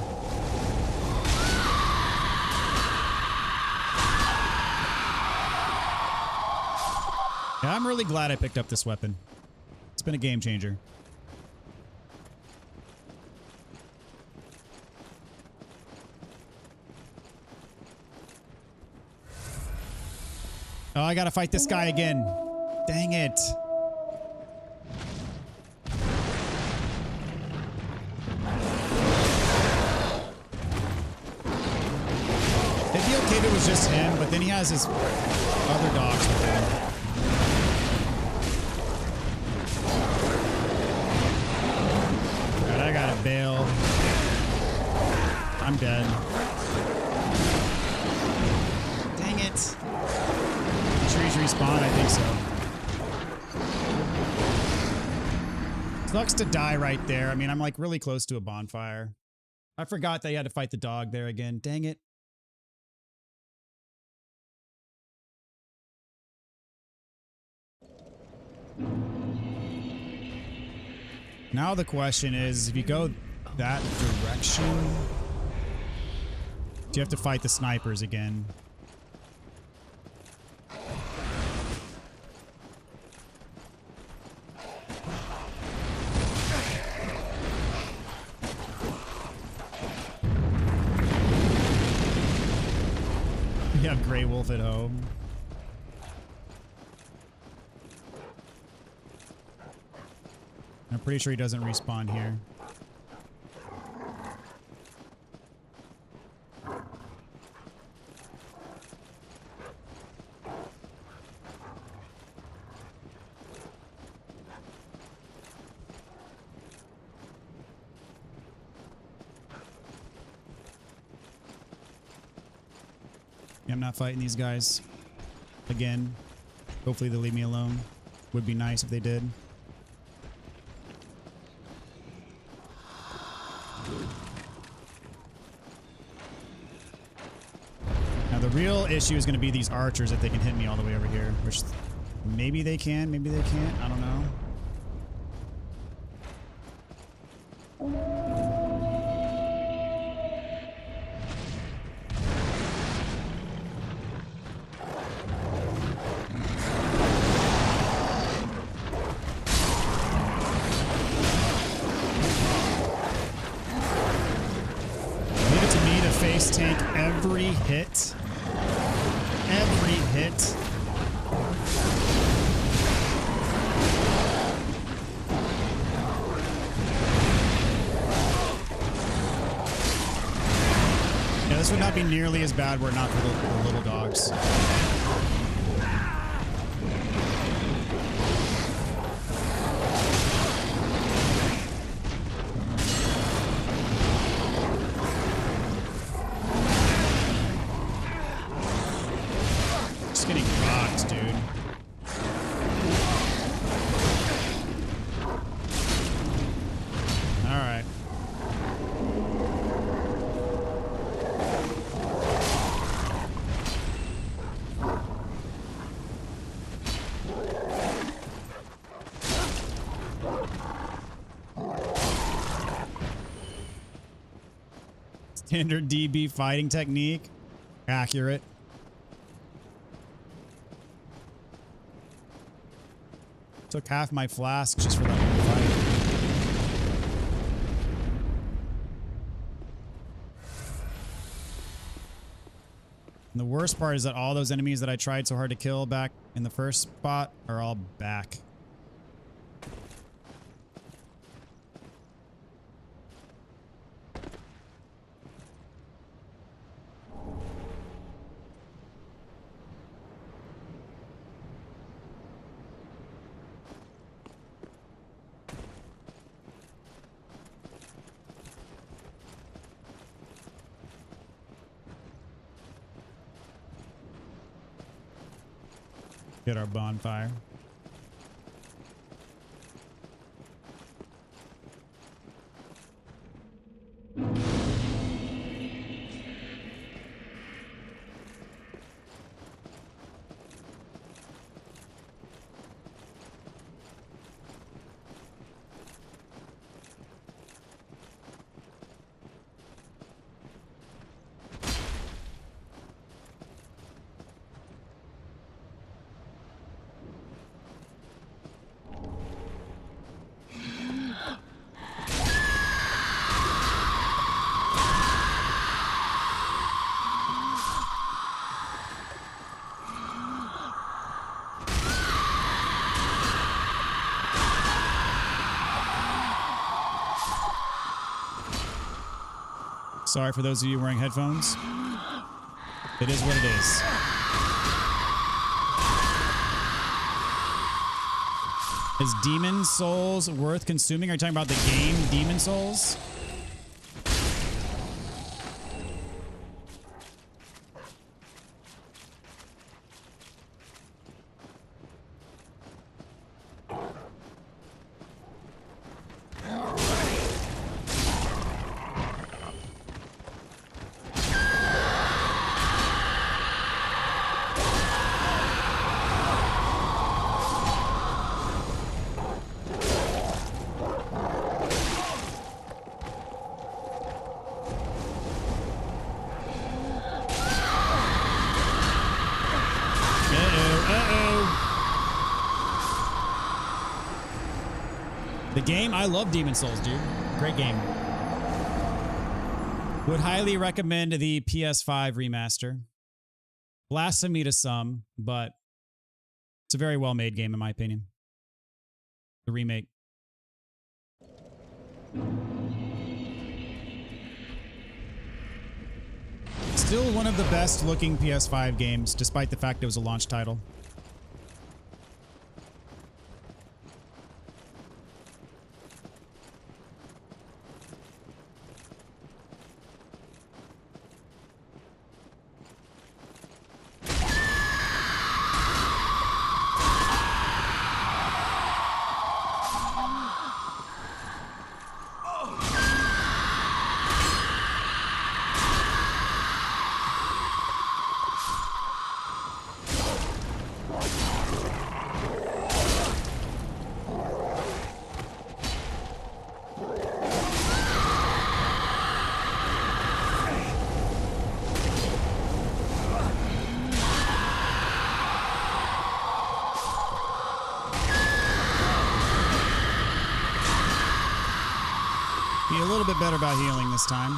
Yeah, I'm really glad I picked up this weapon. It's been a game changer. Oh, I gotta fight this guy again. Dang it. It'd be okay if it was just him, but then he has his other dogs with him. I gotta bail. I'm dead. Dang it. Trees respawn? I think so. Sucks to die right there. I mean, I'm like really close to a bonfire. I forgot that you had to fight the dog there again. Dang it. Now the question is, if you go that direction, do you have to fight the snipers again? You have Grey Wolf at home. I'm pretty sure he doesn't respawn here. Yeah, I'm not fighting these guys again. Hopefully they'll leave me alone. Would be nice if they did. Now the real issue is going to be these archers if they can hit me all the way over here, which maybe they can, maybe they can't. I don't know. Leave it to me to face tank every hit. Every hit. Yeah, this would not be nearly as bad were it not for the little dogs. Just getting rocked, dude. All right. Standard DB fighting technique. Accurate. Took half my flask just for that one fight. And the worst part is that all those enemies that I tried so hard to kill back in the first spot are all back. Get our bonfire. Sorry for those of you wearing headphones. It is what it is. Is Demon Souls worth consuming? Are you talking about the game Demon Souls? The game, I love Demon Souls, dude. Great game. Would highly recommend the PS5 remaster. Blasphemy to some, but it's a very well-made game in my opinion. The remake. Still one of the best looking PS5 games, despite the fact it was a launch title. little bit better about healing this time.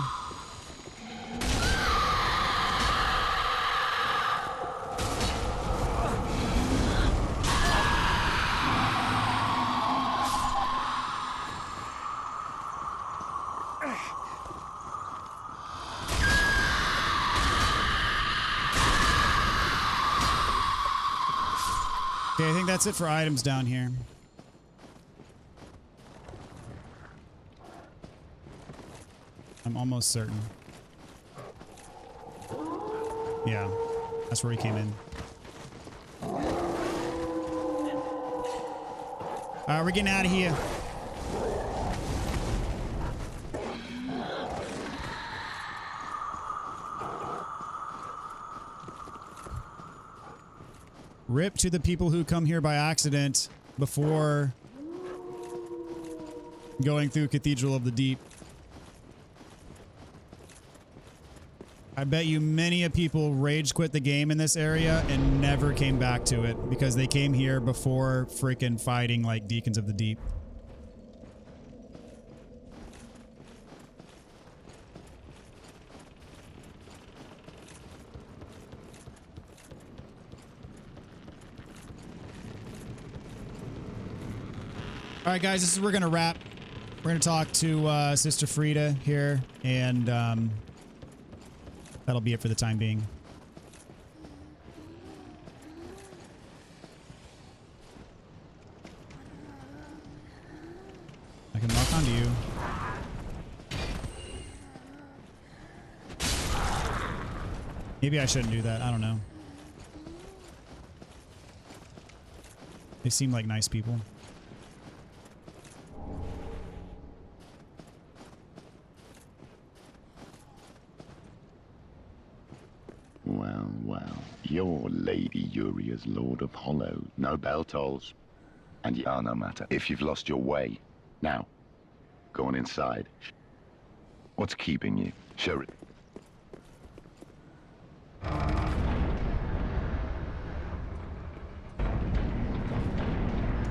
Okay, I think that's it for items down here. I'm almost certain. Yeah, that's where he came in. Alright, we're getting out of here. Rip to the people who come here by accident before going through Cathedral of the Deep. I bet you many a people rage quit the game in this area and never came back to it because they came here before freaking fighting like Deacons of the Deep. All right, guys, this is where we're going to wrap. We're going to talk to Sister Frida here, and that'll be it for the time being. I can lock onto you. Maybe I shouldn't do that. I don't know. They seem like nice people. Well, you're Lady Uria's Lord of Hollow. No bell tolls. And yeah, no matter if you've lost your way. Now, go on inside. What's keeping you? Sure.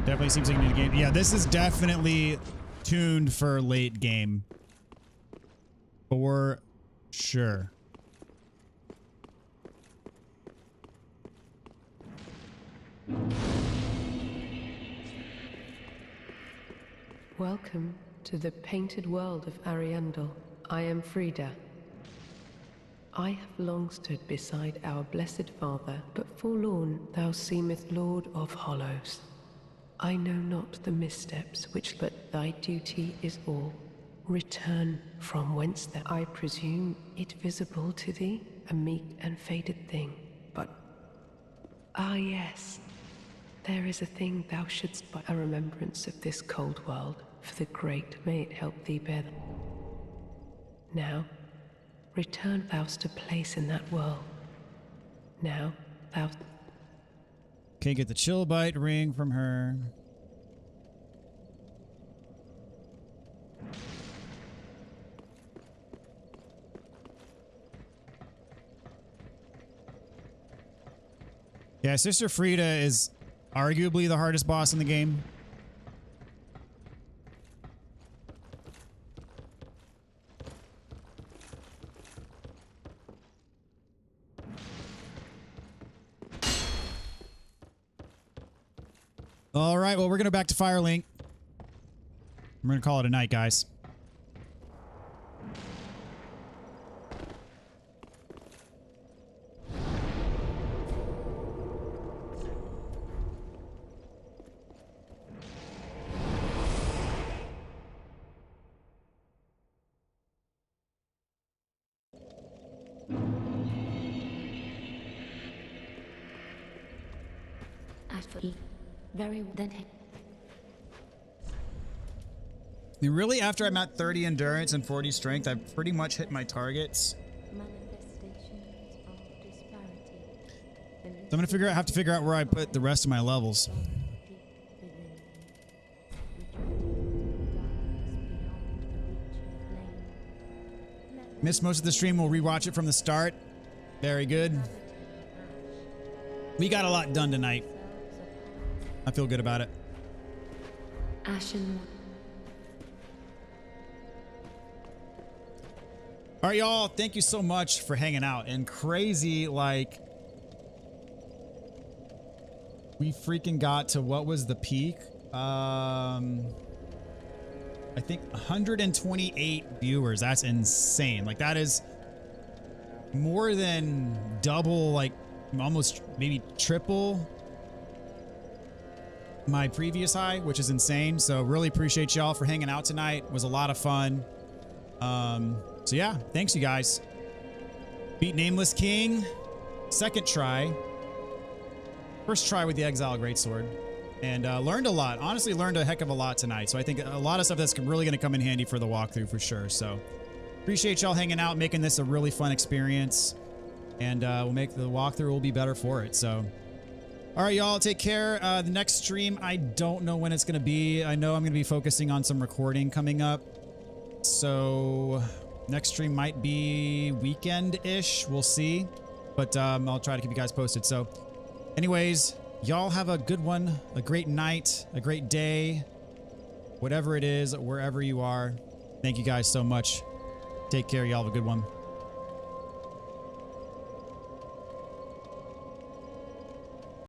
Definitely seems like a new game. Yeah, this is definitely tuned for late game. For sure. Welcome to the painted world of Ariandel. I am Frida. I have long stood beside our blessed father, but forlorn thou seemest Lord of Hollows. I know not the missteps which, but thy duty is all. Return from whence that I presume it visible to thee, a meek and faded thing, but ah yes, there is a thing thou shouldst by a remembrance of this cold world, for the great may it help thee bear them. Now, return thou'st a place in that world. Now, thou... Okay, get the chill bite ring from her. Yeah, Sister Frida is arguably the hardest boss in the game. All right, well, we're going to back to Firelink. We're going to call it a night, guys. Very then. I mean, really, after I'm at 30 endurance and 40 strength, I've pretty much hit my targets. So I'm gonna have to figure out where I put the rest of my levels. Missed most of the stream. We'll rewatch it from the start. Very good. We got a lot done tonight. I feel good about it. Ashen. All right, y'all. Thank you so much for hanging out. And crazy, like, we freaking got to, what was the peak? I think 128 viewers. That's insane. Like, that is more than double, like almost maybe triple my previous high, which is insane. So really appreciate y'all for hanging out tonight. It was a lot of fun. So yeah, thanks you guys. Beat Nameless King, second try. First try with the Exile Greatsword. And learned a lot. Honestly, learned a heck of a lot tonight. So I think a lot of stuff that's really going to come in handy for the walkthrough for sure. So appreciate y'all hanging out, making this a really fun experience. And we'll make the walkthrough will be better for it. So, all right, y'all, take care. The next stream, I don't know when it's going to be. I know I'm going to be focusing on some recording coming up. So next stream might be weekend-ish. We'll see. But I'll try to keep you guys posted. So anyways, y'all have a good one, a great night, a great day, whatever it is, wherever you are. Thank you guys so much. Take care. Y'all have a good one.